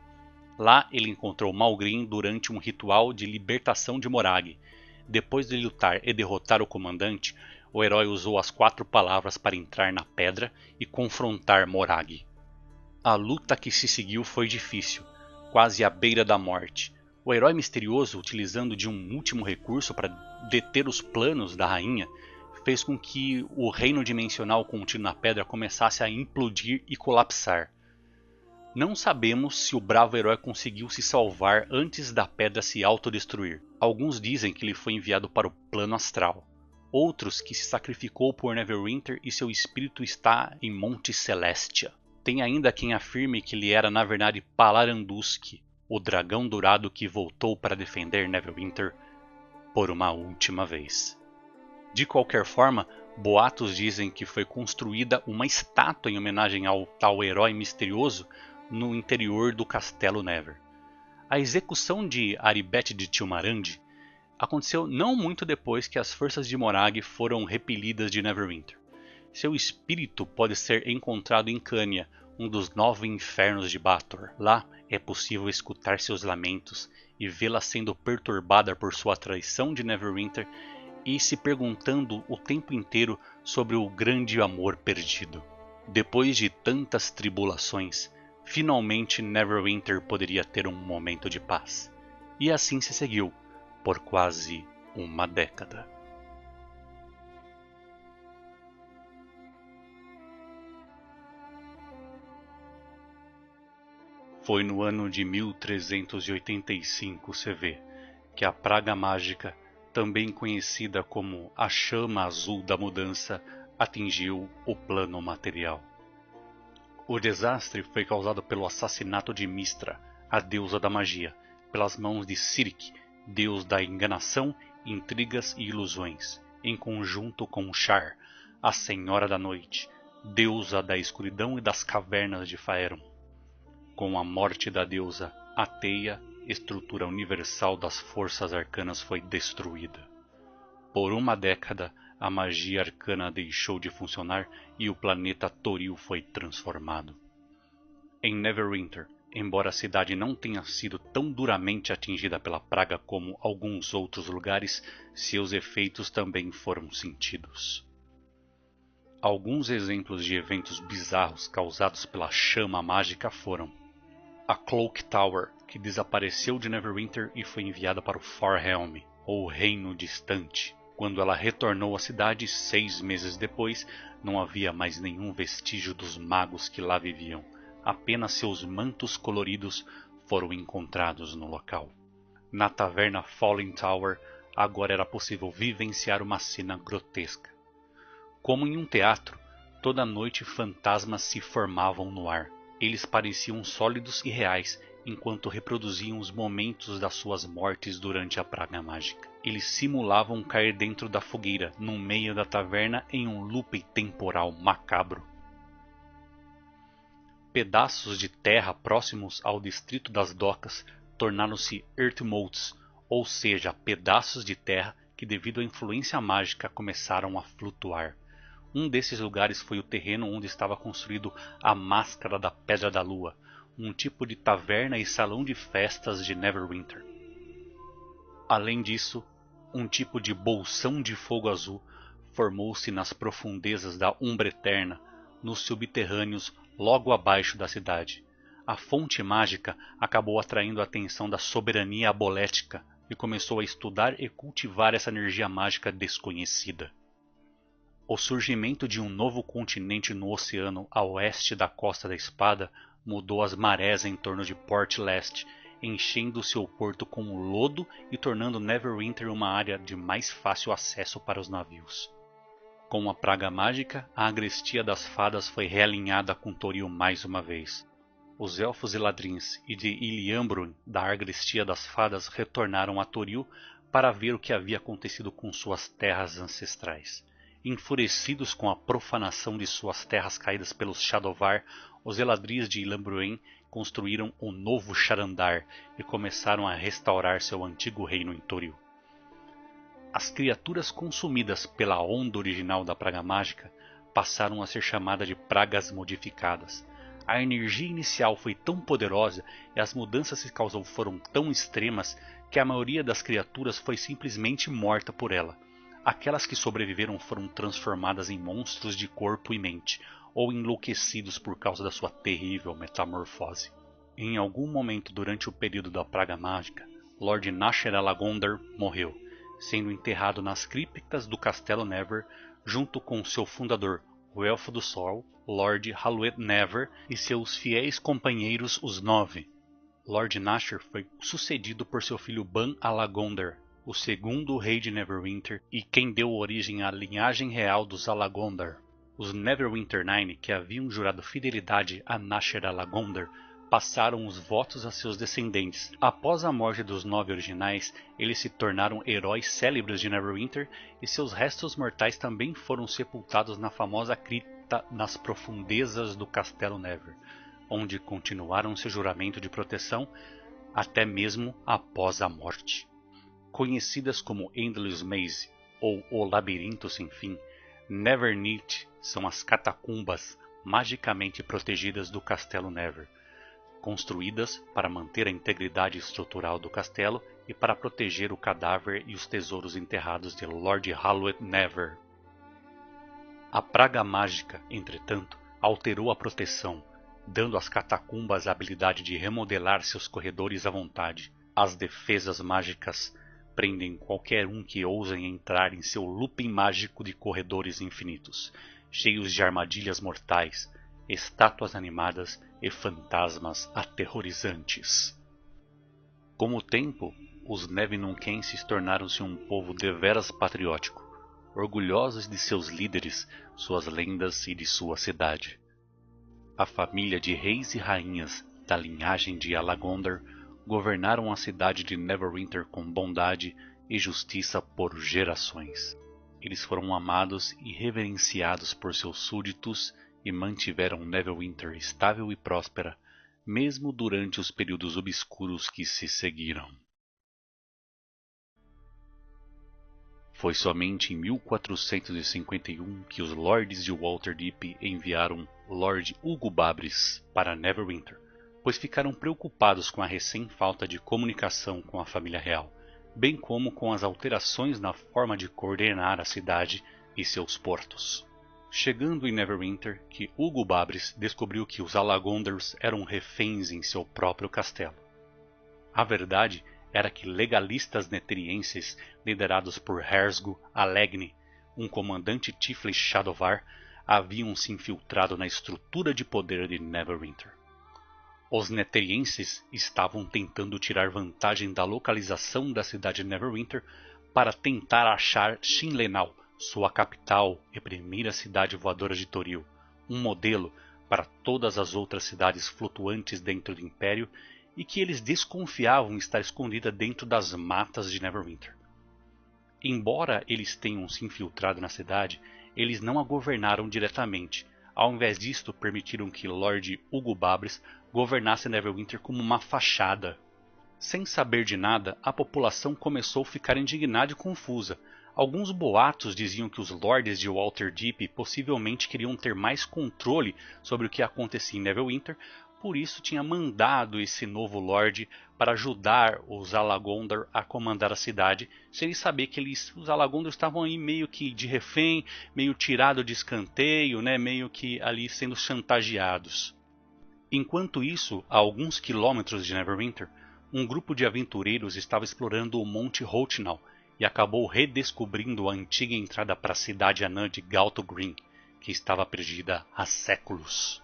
Lá ele encontrou Malgrim durante um ritual de libertação de Morag. Depois de lutar e derrotar o comandante, o herói usou as 4 palavras para entrar na pedra e confrontar Morag. A luta que se seguiu foi difícil, quase à beira da morte. O herói misterioso, utilizando de um último recurso para deter os planos da rainha, fez com que o reino dimensional contido na pedra começasse a implodir e colapsar. Não sabemos se o bravo herói conseguiu se salvar antes da pedra se autodestruir. Alguns dizem que ele foi enviado para o plano astral. Outros que se sacrificou por Neverwinter e seu espírito está em Monte Celestia. Tem ainda quem afirme que ele era na verdade Palarandusk, o dragão dourado que voltou para defender Neverwinter por uma última vez. De qualquer forma, boatos dizem que foi construída uma estátua em homenagem ao tal herói misterioso no interior do Castelo Never. A execução de Aribeth de Tilmarandi aconteceu não muito depois que as forças de Morag foram repelidas de Neverwinter. Seu espírito pode ser encontrado em Cânia, um dos 9 infernos de Bator. Lá é possível escutar seus lamentos e vê-la sendo perturbada por sua traição de Neverwinter e se perguntando o tempo inteiro sobre o grande amor perdido. Depois de tantas tribulações, finalmente Neverwinter poderia ter um momento de paz. E assim se seguiu, por quase uma década. Foi no ano de 1385 CV que a praga mágica, também conhecida como a chama azul da mudança, atingiu o plano material. O desastre foi causado pelo assassinato de Mystra, a deusa da magia, pelas mãos de Sirik, deus da enganação, intrigas e ilusões, em conjunto com Shar, a Senhora da Noite, deusa da escuridão e das cavernas de Faerun. Com a morte da deusa, a teia, estrutura universal das forças arcanas, foi destruída. Por uma década, a magia arcana deixou de funcionar e o planeta Toril foi transformado. Em Neverwinter, embora a cidade não tenha sido tão duramente atingida pela praga como alguns outros lugares, seus efeitos também foram sentidos. Alguns exemplos de eventos bizarros causados pela chama mágica foram a Cloak Tower, que desapareceu de Neverwinter e foi enviada para o Farhelm, ou Reino Distante. Quando ela retornou à cidade 6 meses depois, não havia mais nenhum vestígio dos magos que lá viviam. Apenas seus mantos coloridos foram encontrados no local. Na taverna Falling Tower, agora era possível vivenciar uma cena grotesca. Como em um teatro, toda noite fantasmas se formavam no ar. Eles pareciam sólidos e reais, enquanto reproduziam os momentos das suas mortes durante a praga mágica. Eles simulavam cair dentro da fogueira, no meio da taverna, em um loop temporal macabro. Pedaços de terra próximos ao distrito das docas tornaram-se Earthmotes, ou seja, pedaços de terra que devido à influência mágica começaram a flutuar. Um desses lugares foi o terreno onde estava construído a Máscara da Pedra da Lua, um tipo de taverna e salão de festas de Neverwinter. Além disso, um tipo de bolsão de fogo azul formou-se nas profundezas da Umbra Eterna, nos subterrâneos logo abaixo da cidade. A fonte mágica acabou atraindo a atenção da soberania abolética e começou a estudar e cultivar essa energia mágica desconhecida. O surgimento de um novo continente no oceano a oeste da Costa da Espada mudou as marés em torno de Port Leste, enchendo seu porto com lodo e tornando Neverwinter uma área de mais fácil acesso para os navios. Com a praga mágica, a Agrestia das Fadas foi realinhada com Toril mais uma vez. Os Elfos Eladrins e de Iliambrun da Agrestia das Fadas retornaram a Toril para ver o que havia acontecido com suas terras ancestrais. Enfurecidos com a profanação de suas terras caídas pelos Shadowvar, os Eladris de Ilambruin construíram o novo Sharandar e começaram a restaurar seu antigo reino em Toril. As criaturas consumidas pela onda original da praga mágica passaram a ser chamadas de pragas modificadas. A energia inicial foi tão poderosa e as mudanças que causou foram tão extremas que a maioria das criaturas foi simplesmente morta por ela. Aquelas que sobreviveram foram transformadas em monstros de corpo e mente, ou enlouquecidos por causa da sua terrível metamorfose. Em algum momento durante o período da praga mágica, Lord Nasher Alagondar morreu, sendo enterrado nas criptas do Castelo Never, junto com seu fundador, o Elfo do Sol, Lord Haluet Never, e seus fiéis companheiros, os Nove. Lord Nasher foi sucedido por seu filho Ban Alagondar, o segundo rei de Neverwinter e quem deu origem à linhagem real dos Alagondar. Os Neverwinter Nine, que haviam jurado fidelidade a Nasher Alagondar, passaram os votos a seus descendentes. Após a morte dos 9 originais, eles se tornaram heróis célebres de Neverwinter e seus restos mortais também foram sepultados na famosa cripta nas profundezas do Castelo Never, onde continuaram seu juramento de proteção até mesmo após a morte. Conhecidas como Endless Maze ou o Labirinto Sem Fim, Neverneath são as catacumbas magicamente protegidas do Castelo Never, construídas para manter a integridade estrutural do castelo e para proteger o cadáver e os tesouros enterrados de Lord Haluet Never. A praga mágica, entretanto, alterou a proteção, dando às catacumbas a habilidade de remodelar seus corredores à vontade. As defesas mágicas prendem qualquer um que ousem entrar em seu looping mágico de corredores infinitos, cheios de armadilhas mortais, estátuas animadas e fantasmas aterrorizantes. Com o tempo, os Nevinuncenses tornaram-se um povo deveras patriótico, orgulhosos de seus líderes, suas lendas e de sua cidade. A família de reis e rainhas da linhagem de Alagondar governaram a cidade de Neverwinter com bondade e justiça por gerações. Eles foram amados e reverenciados por seus súditos e mantiveram Neverwinter estável e próspera, mesmo durante os períodos obscuros que se seguiram. Foi somente em 1451 que os Lordes de Waterdeep enviaram Lord Hugo Babris para Neverwinter, pois ficaram preocupados com a recém-falta de comunicação com a família real, bem como com as alterações na forma de coordenar a cidade e seus portos. Chegando em Neverwinter, que Hugo Babris descobriu que os Alagondars eram reféns em seu próprio castelo. A verdade era que legalistas neterienses, liderados por Herzgu Alegni, um comandante Tifley Shadowvar, haviam se infiltrado na estrutura de poder de Neverwinter. Os neterienses estavam tentando tirar vantagem da localização da cidade de Neverwinter para tentar achar Shinlenal, sua capital e primeira cidade voadora de Toril, um modelo para todas as outras cidades flutuantes dentro do Império e que eles desconfiavam estar escondida dentro das matas de Neverwinter. Embora eles tenham se infiltrado na cidade, eles não a governaram diretamente. Ao invés disto, permitiram que Lord Hugo Babres governasse Neverwinter como uma fachada. Sem saber de nada, a população começou a ficar indignada e confusa. Alguns boatos diziam que os lords de Waterdeep possivelmente queriam ter mais controle sobre o que acontecia em Neverwinter, por isso tinha mandado esse novo lord para ajudar os Alagondar a comandar a cidade, sem saber que os Alagondar estavam aí meio que de refém, meio tirado de escanteio, né, meio que ali sendo chantageados. Enquanto isso, a alguns quilômetros de Neverwinter, um grupo de aventureiros estava explorando o Monte Hotnal e acabou redescobrindo a antiga entrada para a cidade anã de Galtogreen, que estava perdida há séculos.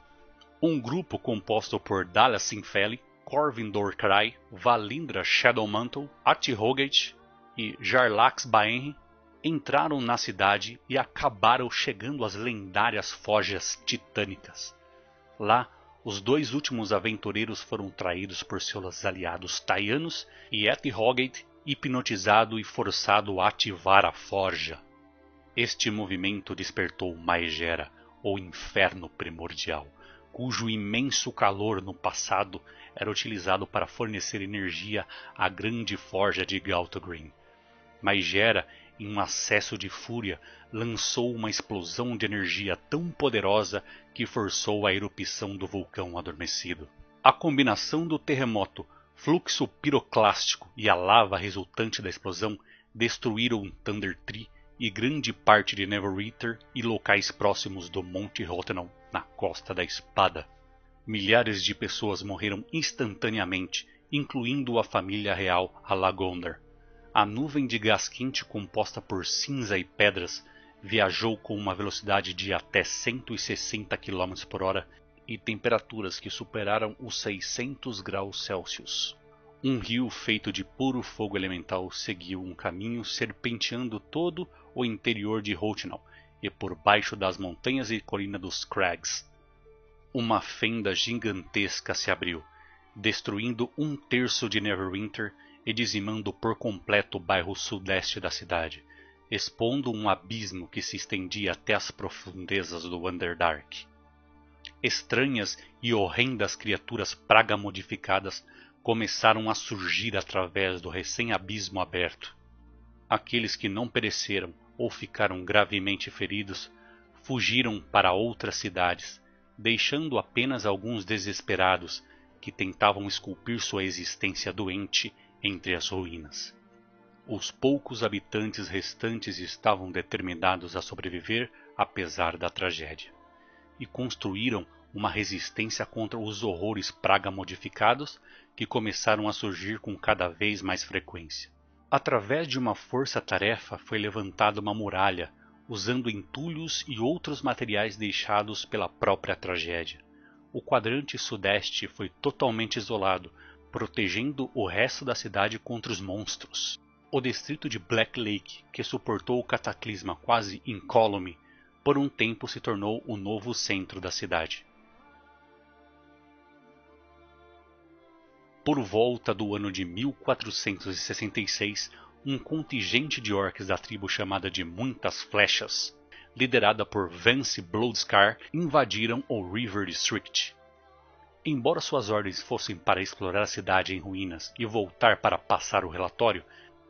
Um grupo composto por Dala Sinfeli, Corvin Dorcry, Valindra Shadowmantle, Ati-Roget e Jarlax Baenri entraram na cidade e acabaram chegando às lendárias forjas titânicas. Lá, os dois últimos aventureiros foram traídos por seus aliados Taianos e Ati-Roget, hipnotizado e forçado a ativar a forja. Este movimento despertou Maegera, o Inferno Primordial, cujo imenso calor no passado era utilizado para fornecer energia à grande forja de Galtogreen. Maegera, em um acesso de fúria, lançou uma explosão de energia tão poderosa que forçou a erupção do vulcão adormecido. A combinação do terremoto, fluxo piroclástico e a lava resultante da explosão destruíram Thunder Tree e grande parte de Neverwinter e locais próximos do Monte Hotnal, na Costa da Espada. Milhares de pessoas morreram instantaneamente, incluindo a família real Alagondar. A nuvem de gás quente composta por cinza e pedras viajou com uma velocidade de até 160 km por hora e temperaturas que superaram os 600 graus Celsius. Um rio feito de puro fogo elemental seguiu um caminho serpenteando todo o interior de Hotnal e por baixo das montanhas e colinas dos Crags. Uma fenda gigantesca se abriu, destruindo um terço de Neverwinter e dizimando por completo o bairro sudeste da cidade, expondo um abismo que se estendia até as profundezas do Underdark. Estranhas e horrendas criaturas praga-modificadas começaram a surgir através do recém-abismo aberto. Aqueles que não pereceram ou ficaram gravemente feridos fugiram para outras cidades, deixando apenas alguns desesperados que tentavam esculpir sua existência doente entre as ruínas. Os poucos habitantes restantes estavam determinados a sobreviver apesar da tragédia, e construíram uma resistência contra os horrores praga-modificados que começaram a surgir com cada vez mais frequência. Através de uma força-tarefa foi levantada uma muralha, usando entulhos e outros materiais deixados pela própria tragédia. O quadrante sudeste foi totalmente isolado, protegendo o resto da cidade contra os monstros. O distrito de Black Lake, que suportou o cataclisma quase incólume, por um tempo se tornou o novo centro da cidade. Por volta do ano de 1466, um contingente de orcs da tribo chamada de Muitas Flechas, liderada por Vance Bloodscar, invadiram o River District. Embora suas ordens fossem para explorar a cidade em ruínas e voltar para passar o relatório,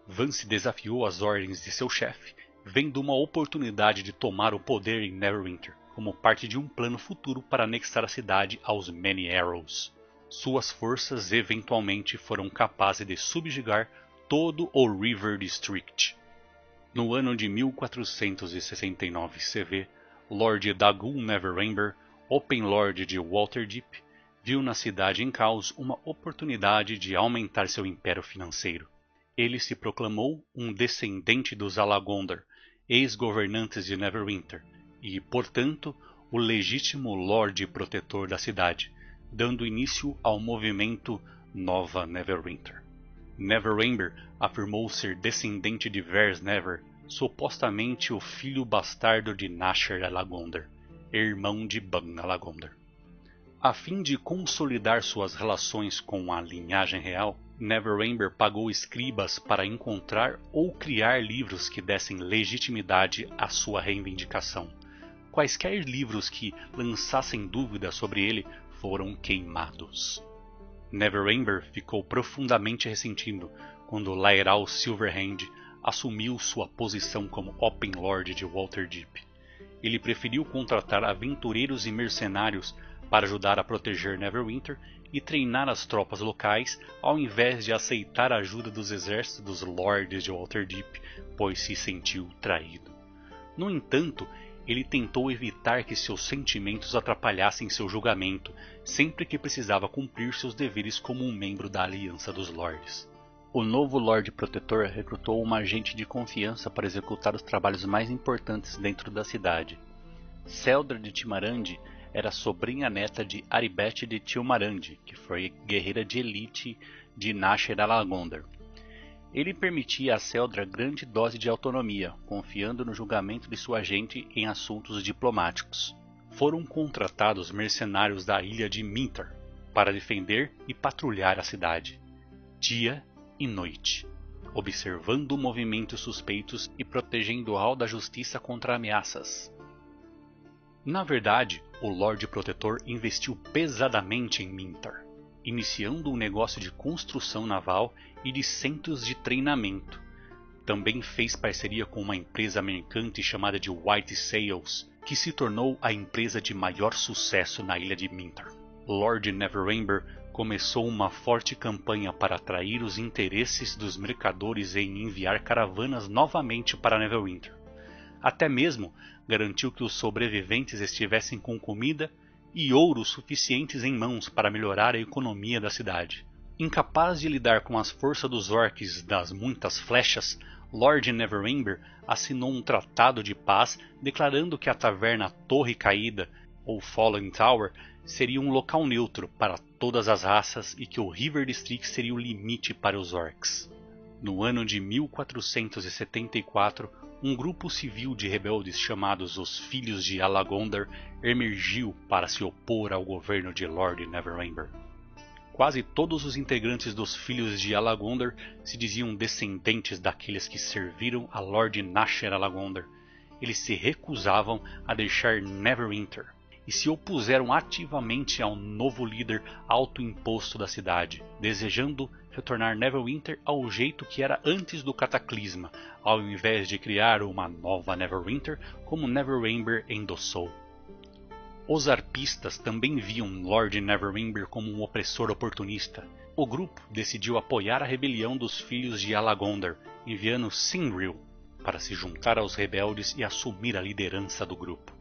Vance desafiou as ordens de seu chefe, vendo uma oportunidade de tomar o poder em Neverwinter, como parte de um plano futuro para anexar a cidade aos Many Arrows. Suas forças eventualmente foram capazes de subjugar todo o River District. No ano de 1469 CV, Lord Dagul Neverember, Open Lord de Waterdeep, viu na cidade em caos uma oportunidade de aumentar seu império financeiro. Ele se proclamou um descendente dos Alagondar, ex-governantes de Neverwinter, e, portanto, o legítimo Lorde Protetor da cidade, dando início ao movimento Nova Neverwinter. Neverember afirmou ser descendente de Vers Never, supostamente o filho bastardo de Nasher Alagondar, irmão de Ban Alagondar. A fim de consolidar suas relações com a linhagem real, Neverember pagou escribas para encontrar ou criar livros que dessem legitimidade à sua reivindicação. Quaisquer livros que lançassem dúvidas sobre ele foram queimados. Neverember ficou profundamente ressentido quando Laeral Silverhand assumiu sua posição como Open Lord de Waterdeep. Ele preferiu contratar aventureiros e mercenários para ajudar a proteger Neverwinter e treinar as tropas locais ao invés de aceitar a ajuda dos exércitos dos Lords de Waterdeep, pois se sentiu traído. No entanto, ele tentou evitar que seus sentimentos atrapalhassem seu julgamento, sempre que precisava cumprir seus deveres como um membro da Aliança dos Lords. O novo Lorde Protetor recrutou uma agente de confiança para executar os trabalhos mais importantes dentro da cidade. Celdra de Timarandi era sobrinha neta de Aribeth de Tilmarandi, que foi guerreira de elite de Nasher Alagondar. Ele permitia a Celdra grande dose de autonomia, confiando no julgamento de sua agente em assuntos diplomáticos. Foram contratados mercenários da ilha de Mintar para defender e patrulhar a cidade, dia e noite, observando movimentos suspeitos e protegendo o hall da justiça contra ameaças. Na verdade, o Lorde Protetor investiu pesadamente em Mintar, iniciando um negócio de construção naval e de centros de treinamento. Também fez parceria com uma empresa mercante chamada de White Sails, que se tornou a empresa de maior sucesso na ilha de Mintar. Lord Neverember começou uma forte campanha para atrair os interesses dos mercadores em enviar caravanas novamente para Neverwinter. Até mesmo garantiu que os sobreviventes estivessem com comida e ouro suficientes em mãos para melhorar a economia da cidade. Incapaz de lidar com as forças dos orcs das muitas flechas, Lord Neverember assinou um tratado de paz declarando que a taverna Torre Caída, ou Fallen Tower, seria um local neutro para todas as raças e que o River District seria o limite para os orcs. No ano de 1474, um grupo civil de rebeldes chamados os Filhos de Alagondar emergiu para se opor ao governo de Lord Neverember. Quase todos os integrantes dos Filhos de Alagondar se diziam descendentes daqueles que serviram a Lord Nasher Alagondar. Eles se recusavam a deixar Neverwinter e se opuseram ativamente ao novo líder autoimposto da cidade, desejando retornar Neverwinter ao jeito que era antes do cataclisma, ao invés de criar uma nova Neverwinter como Neverember endossou. Os arpistas também viam Lord Neverember como um opressor oportunista. O grupo decidiu apoiar a rebelião dos Filhos de Alagondar, enviando Sinril para se juntar aos rebeldes e assumir a liderança do grupo.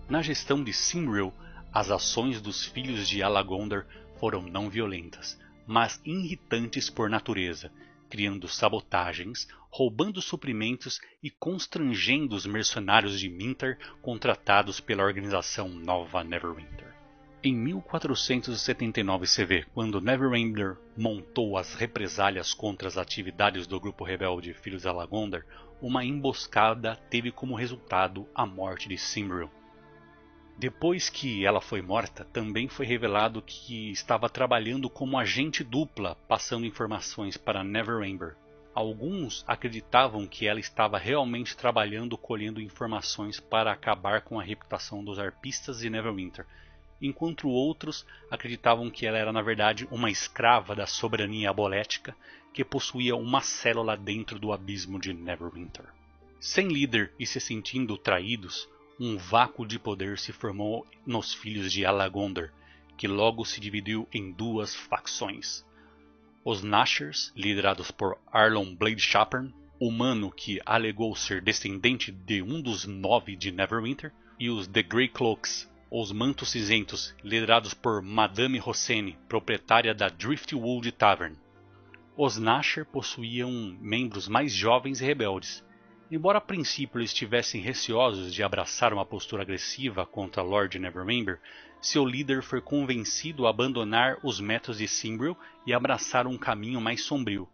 Na gestão de Sinril, as ações dos Filhos de Alagondar foram não violentas, mas irritantes por natureza, criando sabotagens, roubando suprimentos e constrangendo os mercenários de Mintar contratados pela organização Nova Neverwinter. Em 1479 CV, quando Neverember montou as represálias contra as atividades do grupo rebelde Filhos de Alagondar, uma emboscada teve como resultado a morte de Sinril. Depois que ela foi morta, também foi revelado que estava trabalhando como agente dupla, passando informações para Neverember. Alguns acreditavam que ela estava realmente trabalhando colhendo informações para acabar com a reputação dos arpistas de Neverwinter, enquanto outros acreditavam que ela era na verdade uma escrava da soberania abolética que possuía uma célula dentro do abismo de Neverwinter. Sem líder e se sentindo traídos, um vácuo de poder se formou nos Filhos de Alagondar, que logo se dividiu em duas facções. Os Nashers, liderados por Arlon Bladesharpen, humano que alegou ser descendente de um dos 9 de Neverwinter, e os The Grey Cloaks, os Mantos Cinzentos, liderados por Madame Hossein, proprietária da Driftwood Tavern. Os Nasher possuíam membros mais jovens e rebeldes. Embora a princípio eles estivessem receosos de abraçar uma postura agressiva contra Lord Neverember, seu líder foi convencido a abandonar os métodos de Sinril e abraçar um caminho mais sombrio.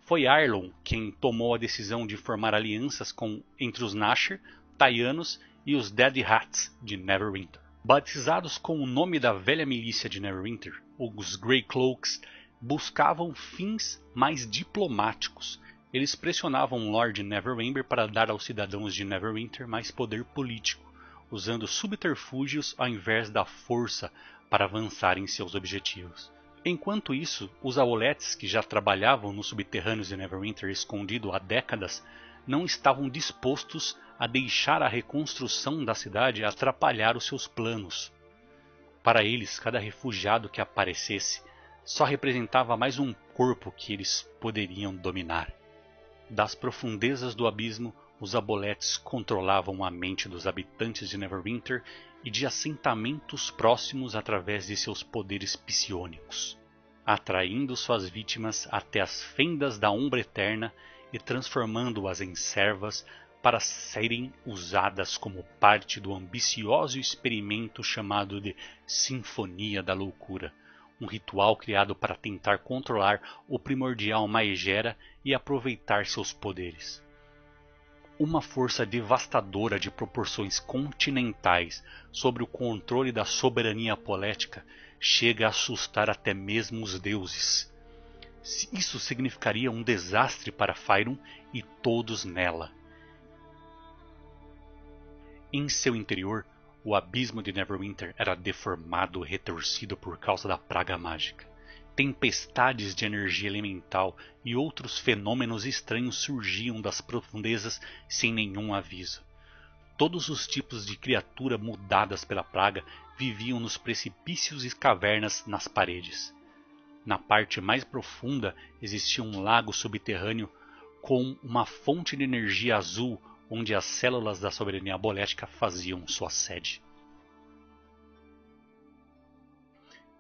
Foi Arlon quem tomou a decisão de formar alianças entre os Nasher, Taianos e os Dead Hats de Neverwinter. Batizados com o nome da velha milícia de Neverwinter, os Greycloaks buscavam fins mais diplomáticos. Eles pressionavam Lord Neverember para dar aos cidadãos de Neverwinter mais poder político, usando subterfúgios ao invés da força para avançar em seus objetivos. Enquanto isso, os Owlettes, que já trabalhavam nos subterrâneos de Neverwinter escondido há décadas, não estavam dispostos a deixar a reconstrução da cidade atrapalhar os seus planos. Para eles, cada refugiado que aparecesse só representava mais um corpo que eles poderiam dominar. Das profundezas do abismo, os Owlettes controlavam a mente dos habitantes de Neverwinter e de assentamentos próximos através de seus poderes psionicos, atraindo suas vítimas até as fendas da Umbra Eterna e transformando-as em servas para serem usadas como parte do ambicioso experimento chamado de Sinfonia da Loucura, um ritual criado para tentar controlar o primordial Maegera e aproveitar seus poderes. Uma força devastadora de proporções continentais sob o controle da soberania poética chega a assustar até mesmo os deuses. Isso significaria um desastre para Faerûn e todos nela. Em seu interior, o abismo de Neverwinter era deformado e retorcido por causa da praga mágica. Tempestades de energia elemental e outros fenômenos estranhos surgiam das profundezas sem nenhum aviso. Todos os tipos de criatura mudadas pela praga viviam nos precipícios e cavernas nas paredes. Na parte mais profunda existia um lago subterrâneo com uma fonte de energia azul onde as células da soberania bolética faziam sua sede.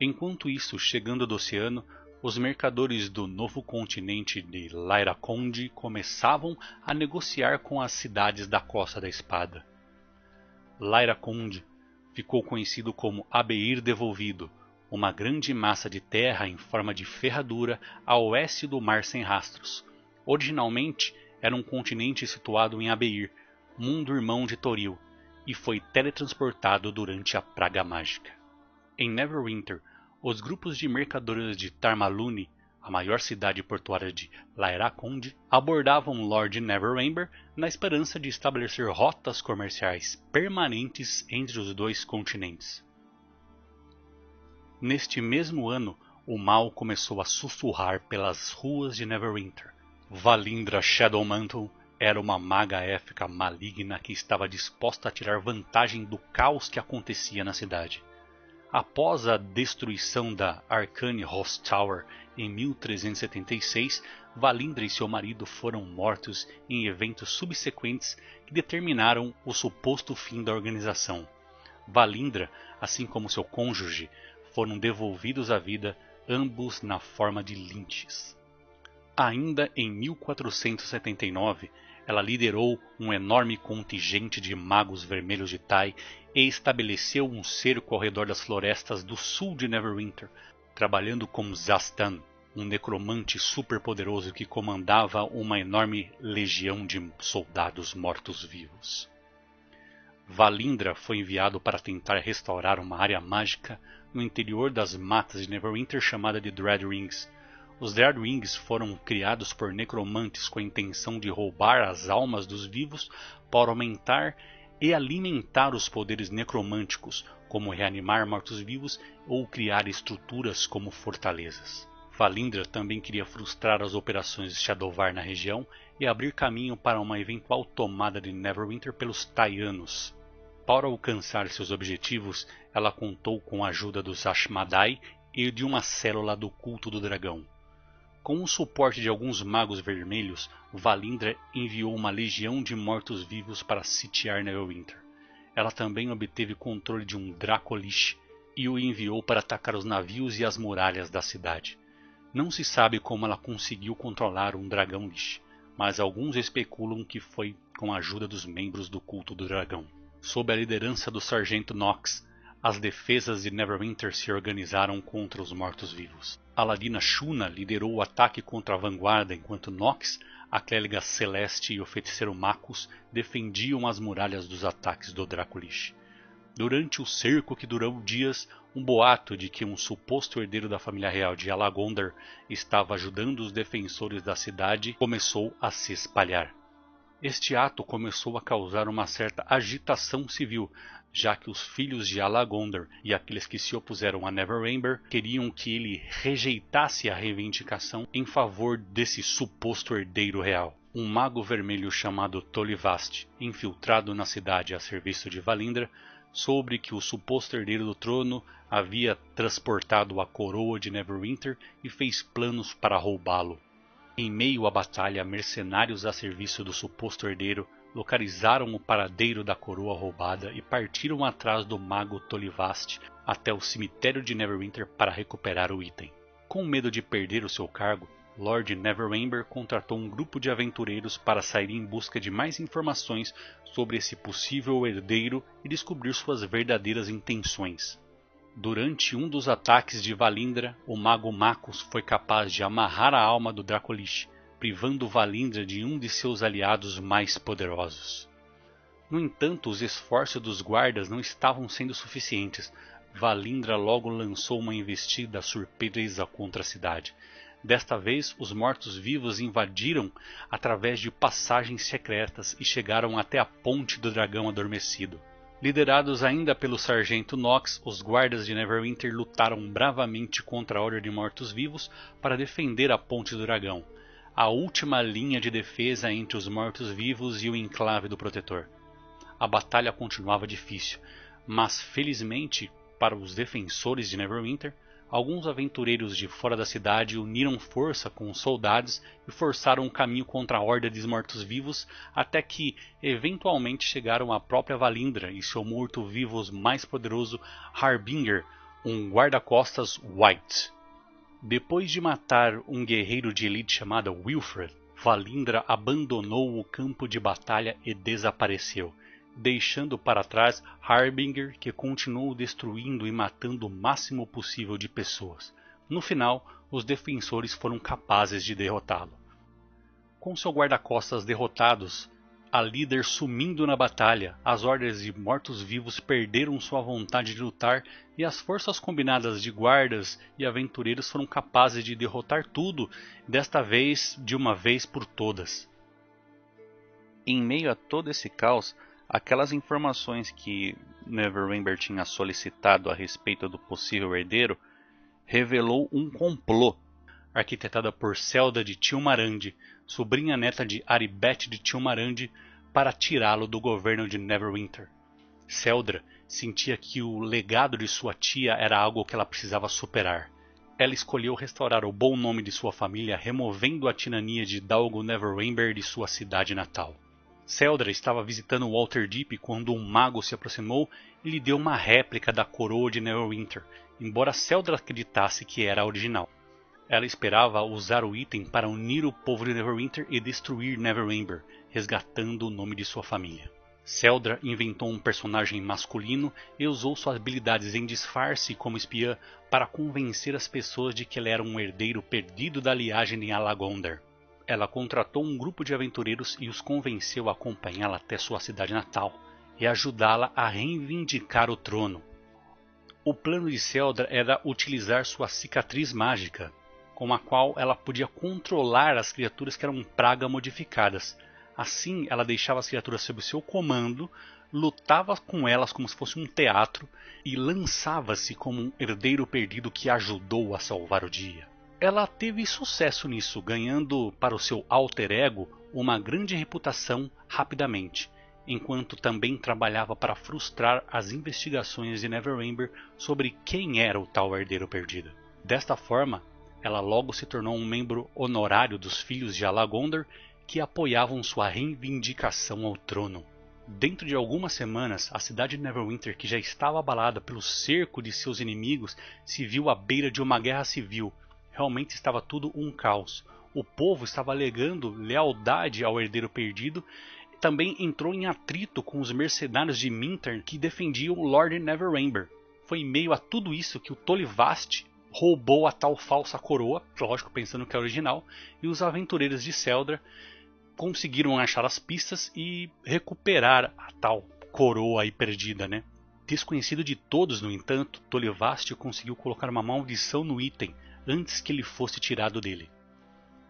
Enquanto isso, chegando do oceano, os mercadores do novo continente de Lyraconde começavam a negociar com as cidades da Costa da Espada. Lyraconde ficou conhecido como Abeir Devolvido, uma grande massa de terra em forma de ferradura a oeste do Mar Sem Rastros. Originalmente era um continente situado em Abeir, mundo irmão de Toril, e foi teletransportado durante a Praga Mágica. Em Neverwinter, os grupos de mercadores de Tarmalune, a maior cidade portuária de Lyraconde, abordavam Lord Neverember na esperança de estabelecer rotas comerciais permanentes entre os dois continentes. Neste mesmo ano, o mal começou a sussurrar pelas ruas de Neverwinter. Valindra Shadowmantle era uma maga élfica maligna que estava disposta a tirar vantagem do caos que acontecia na cidade. Após a destruição da Arcane Host Tower em 1376, Valindra e seu marido foram mortos em eventos subsequentes que determinaram o suposto fim da organização. Valindra, assim como seu cônjuge, foram devolvidos à vida, ambos na forma de linches. Ainda em 1479, ela liderou um enorme contingente de magos vermelhos de Tai e estabeleceu um cerco ao redor das florestas do sul de Neverwinter, trabalhando como Zastan, um necromante superpoderoso que comandava uma enorme legião de soldados mortos-vivos. Valindra foi enviado para tentar restaurar uma área mágica no interior das matas de Neverwinter chamada de Dreadrings. Os Dreadrings foram criados por necromantes com a intenção de roubar as almas dos vivos para aumentar e alimentar os poderes necromânticos, como reanimar mortos-vivos ou criar estruturas como fortalezas. Valindra também queria frustrar as operações de Shadowvar na região e abrir caminho para uma eventual tomada de Neverwinter pelos Taianos. Para alcançar seus objetivos, ela contou com a ajuda dos Ashmadai e de uma célula do culto do dragão. Com o suporte de alguns magos vermelhos, Valindra enviou uma legião de mortos-vivos para sitiar Neverwinter. Ela também obteve controle de um Dracolich e o enviou para atacar os navios e as muralhas da cidade. Não se sabe como ela conseguiu controlar um dragão Lich, mas alguns especulam que foi com a ajuda dos membros do culto do dragão. Sob a liderança do Sargento Nox, as defesas de Neverwinter se organizaram contra os mortos-vivos. A ladina Shuna liderou o ataque contra a vanguarda, enquanto Nox, a clériga Celeste e o feiticeiro Macus defendiam as muralhas dos ataques do Dracolich. Durante o cerco que durou dias, um boato de que um suposto herdeiro da família real de Alagondar estava ajudando os defensores da cidade começou a se espalhar. Este ato começou a causar uma certa agitação civil, já que os filhos de Alagondar e aqueles que se opuseram a Neverember queriam que ele rejeitasse a reivindicação em favor desse suposto herdeiro real. Um mago vermelho chamado Tolivast, infiltrado na cidade a serviço de Valindra, soube que o suposto herdeiro do trono havia transportado a coroa de Neverwinter e fez planos para roubá-lo. Em meio à batalha, mercenários a serviço do suposto herdeiro localizaram o paradeiro da coroa roubada e partiram atrás do mago Tolivast até o cemitério de Neverwinter para recuperar o item. Com medo de perder o seu cargo, Lord Neverember contratou um grupo de aventureiros para sair em busca de mais informações sobre esse possível herdeiro e descobrir suas verdadeiras intenções. Durante um dos ataques de Valindra, o mago Makos foi capaz de amarrar a alma do Dracolich, privando Valindra de um de seus aliados mais poderosos. No entanto, os esforços dos guardas não estavam sendo suficientes. Valindra logo lançou uma investida surpresa contra a cidade. Desta vez, os mortos-vivos invadiram através de passagens secretas e chegaram até a Ponte do Dragão Adormecido. Liderados ainda pelo Sargento Nox, os guardas de Neverwinter lutaram bravamente contra a Ordem de Mortos-Vivos para defender a Ponte do Dragão, a última linha de defesa entre os mortos-vivos e o enclave do Protetor. A batalha continuava difícil, mas felizmente para os defensores de Neverwinter, alguns aventureiros de fora da cidade uniram força com os soldados e forçaram o caminho contra a Horda dos Mortos-Vivos até que eventualmente chegaram à própria Valindra e seu morto-vivo mais poderoso Harbinger, um guarda-costas White. Depois de matar um guerreiro de elite chamado Wilfred, Valindra abandonou o campo de batalha e desapareceu, deixando para trás Harbinger, que continuou destruindo e matando o máximo possível de pessoas. No final, os defensores foram capazes de derrotá-lo. Com seu guarda-costas derrotados, a líder sumindo na batalha, as hordas de mortos-vivos perderam sua vontade de lutar e as forças combinadas de guardas e aventureiros foram capazes de derrotar tudo, desta vez de uma vez por todas. Em meio a todo esse caos, aquelas informações que Neverember tinha solicitado a respeito do possível herdeiro revelou um complô arquitetado por Selda de Tilmarandi, sobrinha neta de Aribeth de Tilmarandi, para tirá-lo do governo de Neverwinter. Seldra sentia que o legado de sua tia era algo que ela precisava superar. Ela escolheu restaurar o bom nome de sua família, removendo a tirania de Dalgo Neverember de sua cidade natal. Seldra estava visitando Waterdeep quando um mago se aproximou e lhe deu uma réplica da coroa de Neverwinter, embora Seldra acreditasse que era a original. Ela esperava usar o item para unir o povo de Neverwinter e destruir Neverember, resgatando o nome de sua família. Seldra inventou um personagem masculino e usou suas habilidades em disfarce como espiã para convencer as pessoas de que ele era um herdeiro perdido da linhagem de Alagondar. Ela contratou um grupo de aventureiros e os convenceu a acompanhá-la até sua cidade natal e ajudá-la a reivindicar o trono. O plano de Seldra era utilizar sua cicatriz mágica, com a qual ela podia controlar as criaturas que eram praga modificadas. Assim, ela deixava as criaturas sob seu comando, lutava com elas como se fosse um teatro e lançava-se como um herdeiro perdido que ajudou a salvar o dia. Ela teve sucesso nisso, ganhando para o seu alter ego uma grande reputação rapidamente, enquanto também trabalhava para frustrar as investigações de Neverember sobre quem era o tal herdeiro perdido. Desta forma, ela logo se tornou um membro honorário dos Filhos de Alagondar que apoiavam sua reivindicação ao trono. Dentro de algumas semanas, a cidade de Neverwinter, que já estava abalada pelo cerco de seus inimigos, se viu à beira de uma guerra civil. Realmente estava tudo um caos. O povo estava alegando lealdade ao herdeiro perdido e também entrou em atrito com os mercenários de Minthern que defendiam o Lord Neverember. Foi em meio a tudo isso que o Tolivast roubou a tal falsa coroa, lógico pensando que é original, e os aventureiros de Seldra conseguiram achar as pistas e recuperar a tal coroa aí perdida, né? Desconhecido de todos, no entanto, Tolivastio conseguiu colocar uma maldição no item antes que ele fosse tirado dele.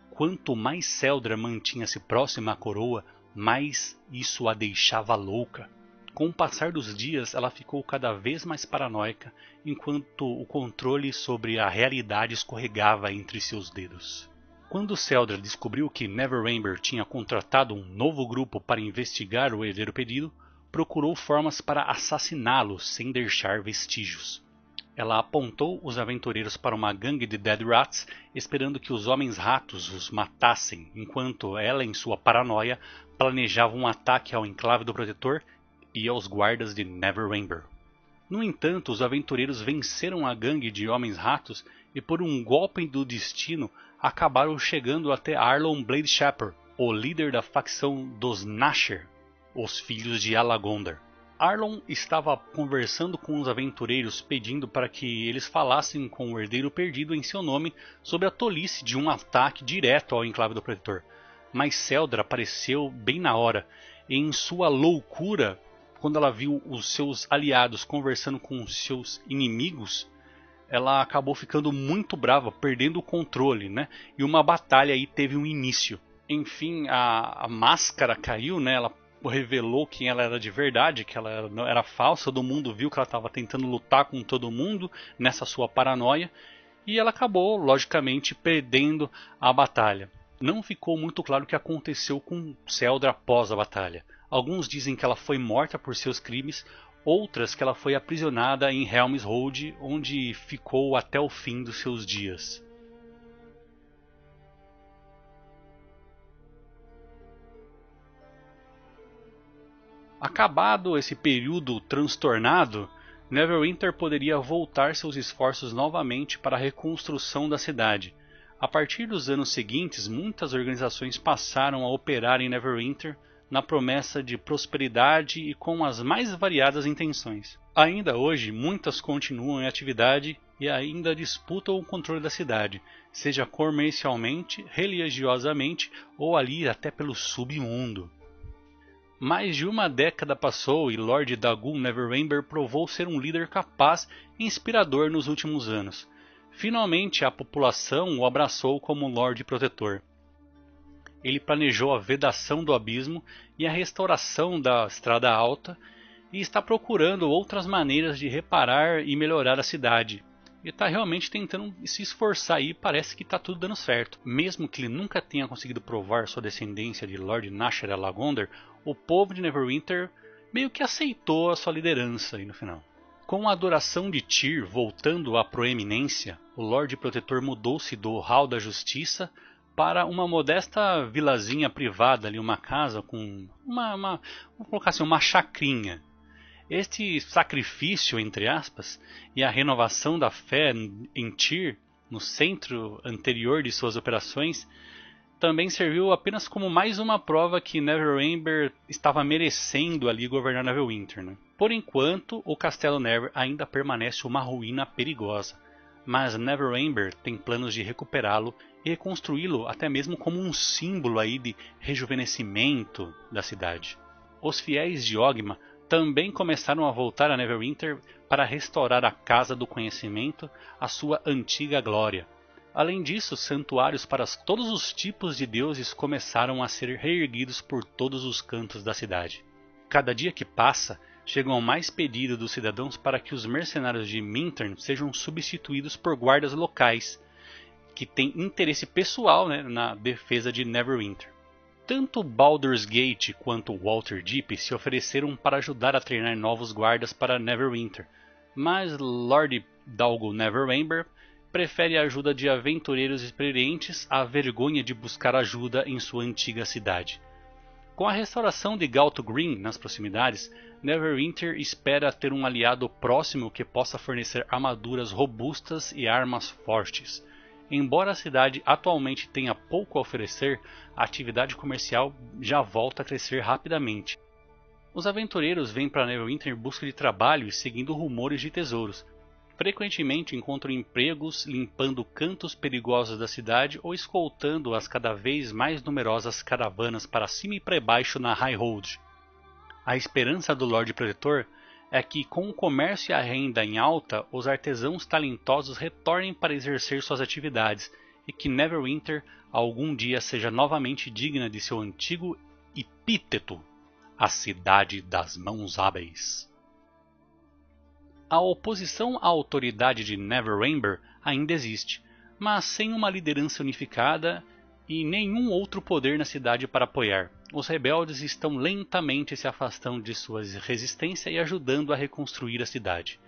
Quanto mais Celdra mantinha-se próxima à coroa, mais isso a deixava louca. Com o passar dos dias, ela ficou cada vez mais paranoica, enquanto o controle sobre a realidade escorregava entre seus dedos. Quando Celdra descobriu que Neverember tinha contratado um novo grupo para investigar o herdeiro perdido, procurou formas para assassiná-lo sem deixar vestígios. Ela apontou os aventureiros para uma gangue de Dead Rats, esperando que os Homens-Ratos os matassem, enquanto ela, em sua paranoia, planejava um ataque ao enclave do Protetor e aos guardas de Neverember. No entanto, os aventureiros venceram a gangue de Homens-Ratos e, por um golpe do destino, acabaram chegando até Arlon Bladeshaper, o líder da facção dos Nasher, os filhos de Alagondar. Arlon estava conversando com os aventureiros, pedindo para que eles falassem com o herdeiro perdido em seu nome sobre a tolice de um ataque direto ao enclave do Protetor. Mas Celdra apareceu bem na hora, e em sua loucura, quando ela viu os seus aliados conversando com os seus inimigos, ela acabou ficando muito brava, perdendo o controle, né? E uma batalha aí teve um início. Enfim, a máscara caiu, né? Ela revelou quem ela era de verdade, que ela era falsa. Todo mundo viu que ela estava tentando lutar com todo mundo nessa sua paranoia. E ela acabou, logicamente, perdendo a batalha. Não ficou muito claro o que aconteceu com Celdra após a batalha. Alguns dizem que ela foi morta por seus crimes, outras que ela foi aprisionada em Helm's Hold, onde ficou até o fim dos seus dias. Acabado esse período transtornado, Neverwinter poderia voltar seus esforços novamente para a reconstrução da cidade. A partir dos anos seguintes, muitas organizações passaram a operar em Neverwinter na promessa de prosperidade e com as mais variadas intenções. Ainda hoje, muitas continuam em atividade e ainda disputam o controle da cidade, seja comercialmente, religiosamente ou ali até pelo submundo. Mais de uma década passou e Lord Dagon Neverember provou ser um líder capaz e inspirador nos últimos anos. Finalmente a população o abraçou como Lorde Protetor. Ele planejou a vedação do abismo e a restauração da Estrada Alta e está procurando outras maneiras de reparar e melhorar a cidade. Ele está realmente tentando se esforçar e parece que está tudo dando certo. Mesmo que ele nunca tenha conseguido provar sua descendência de Lord Nasher Alagondar, o povo de Neverwinter meio que aceitou a sua liderança aí no final. Com a adoração de Tyr voltando à proeminência, o Lorde Protetor mudou-se do Hall da Justiça para uma modesta vilazinha privada, ali, uma casa com vamos colocar assim, uma chacrinha. Este sacrifício, entre aspas, e a renovação da fé em Tyr, no centro anterior de suas operações, também serviu apenas como mais uma prova que Neverember estava merecendo ali governar Neverwinter, né? Por enquanto, o Castelo Never ainda permanece uma ruína perigosa, mas Neverember tem planos de recuperá-lo e reconstruí-lo até mesmo como um símbolo aí de rejuvenescimento da cidade. Os fiéis de Ogma também começaram a voltar a Neverwinter para restaurar a Casa do Conhecimento à sua antiga glória. Além disso, santuários para todos os tipos de deuses começaram a ser reerguidos por todos os cantos da cidade. Cada dia que passa, chegam mais pedidos dos cidadãos para que os mercenários de Minthern sejam substituídos por guardas locais, que têm interesse pessoal, né, na defesa de Neverwinter. Tanto Baldur's Gate quanto Waterdeep se ofereceram para ajudar a treinar novos guardas para Neverwinter, mas Lord Dagon Neverember prefere a ajuda de aventureiros experientes à vergonha de buscar ajuda em sua antiga cidade. Com a restauração de Galto Green nas proximidades, Neverwinter espera ter um aliado próximo que possa fornecer armaduras robustas e armas fortes. Embora a cidade atualmente tenha pouco a oferecer, a atividade comercial já volta a crescer rapidamente. Os aventureiros vêm para Neverwinter em busca de trabalho e seguindo rumores de tesouros. Frequentemente encontram empregos limpando cantos perigosos da cidade ou escoltando as cada vez mais numerosas caravanas para cima e para baixo na High Road. A esperança do Lorde Protetor é que com o comércio e a renda em alta, os artesãos talentosos retornem para exercer suas atividades e que Neverwinter algum dia seja novamente digna de seu antigo epíteto, a cidade das mãos hábeis. A oposição à autoridade de Neverember ainda existe, mas sem uma liderança unificada e nenhum outro poder na cidade para apoiar. Os rebeldes estão lentamente se afastando de sua resistência e ajudando a reconstruir a cidade.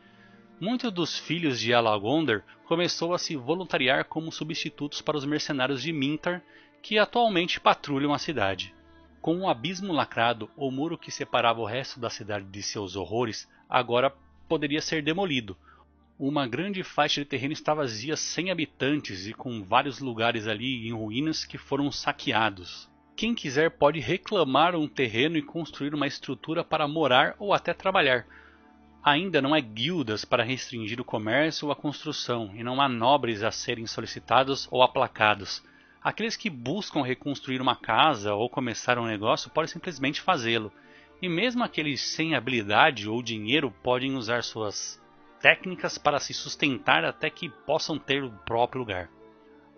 Muitos dos filhos de Alagonder começou a se voluntariar como substitutos para os mercenários de Mintar, que atualmente patrulham a cidade. Com um abismo lacrado, o muro que separava o resto da cidade de seus horrores agora poderia ser demolido. Uma grande faixa de terreno está vazia sem habitantes e com vários lugares ali em ruínas que foram saqueados. Quem quiser pode reclamar um terreno e construir uma estrutura para morar ou até trabalhar. Ainda não há guildas para restringir o comércio ou a construção, e não há nobres a serem solicitados ou aplacados. Aqueles que buscam reconstruir uma casa ou começar um negócio podem simplesmente fazê-lo. E mesmo aqueles sem habilidade ou dinheiro podem usar suas técnicas para se sustentar até que possam ter o próprio lugar.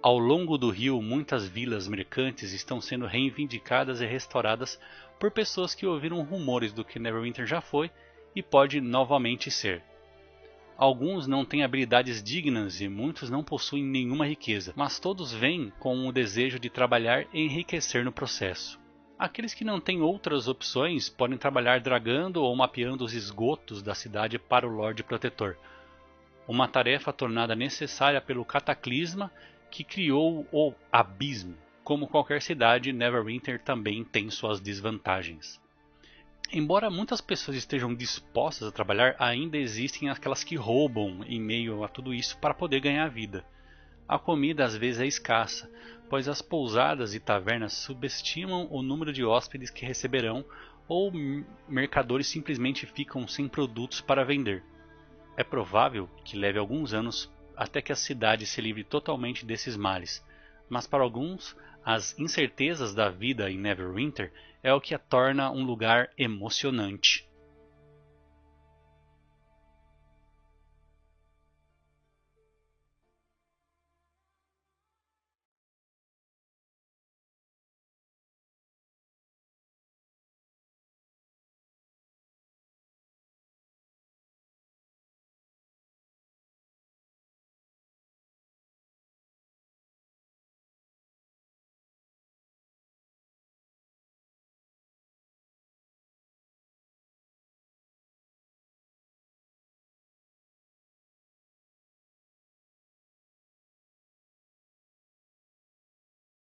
Ao longo do rio, muitas vilas mercantes estão sendo reivindicadas e restauradas por pessoas que ouviram rumores do que Neverwinter já foi e pode novamente ser. Alguns não têm habilidades dignas e muitos não possuem nenhuma riqueza, mas todos vêm com o desejo de trabalhar e enriquecer no processo. Aqueles que não têm outras opções podem trabalhar dragando ou mapeando os esgotos da cidade para o Lorde Protetor, uma tarefa tornada necessária pelo cataclisma que criou o abismo. Como qualquer cidade, Neverwinter também tem suas desvantagens. Embora muitas pessoas estejam dispostas a trabalhar, ainda existem aquelas que roubam em meio a tudo isso para poder ganhar vida. A comida às vezes é escassa, pois as pousadas e tavernas subestimam o número de hóspedes que receberão ou mercadores simplesmente ficam sem produtos para vender. É provável que leve alguns anos até que a cidade se livre totalmente desses males, mas para alguns, as incertezas da vida em Neverwinter é o que a torna um lugar emocionante.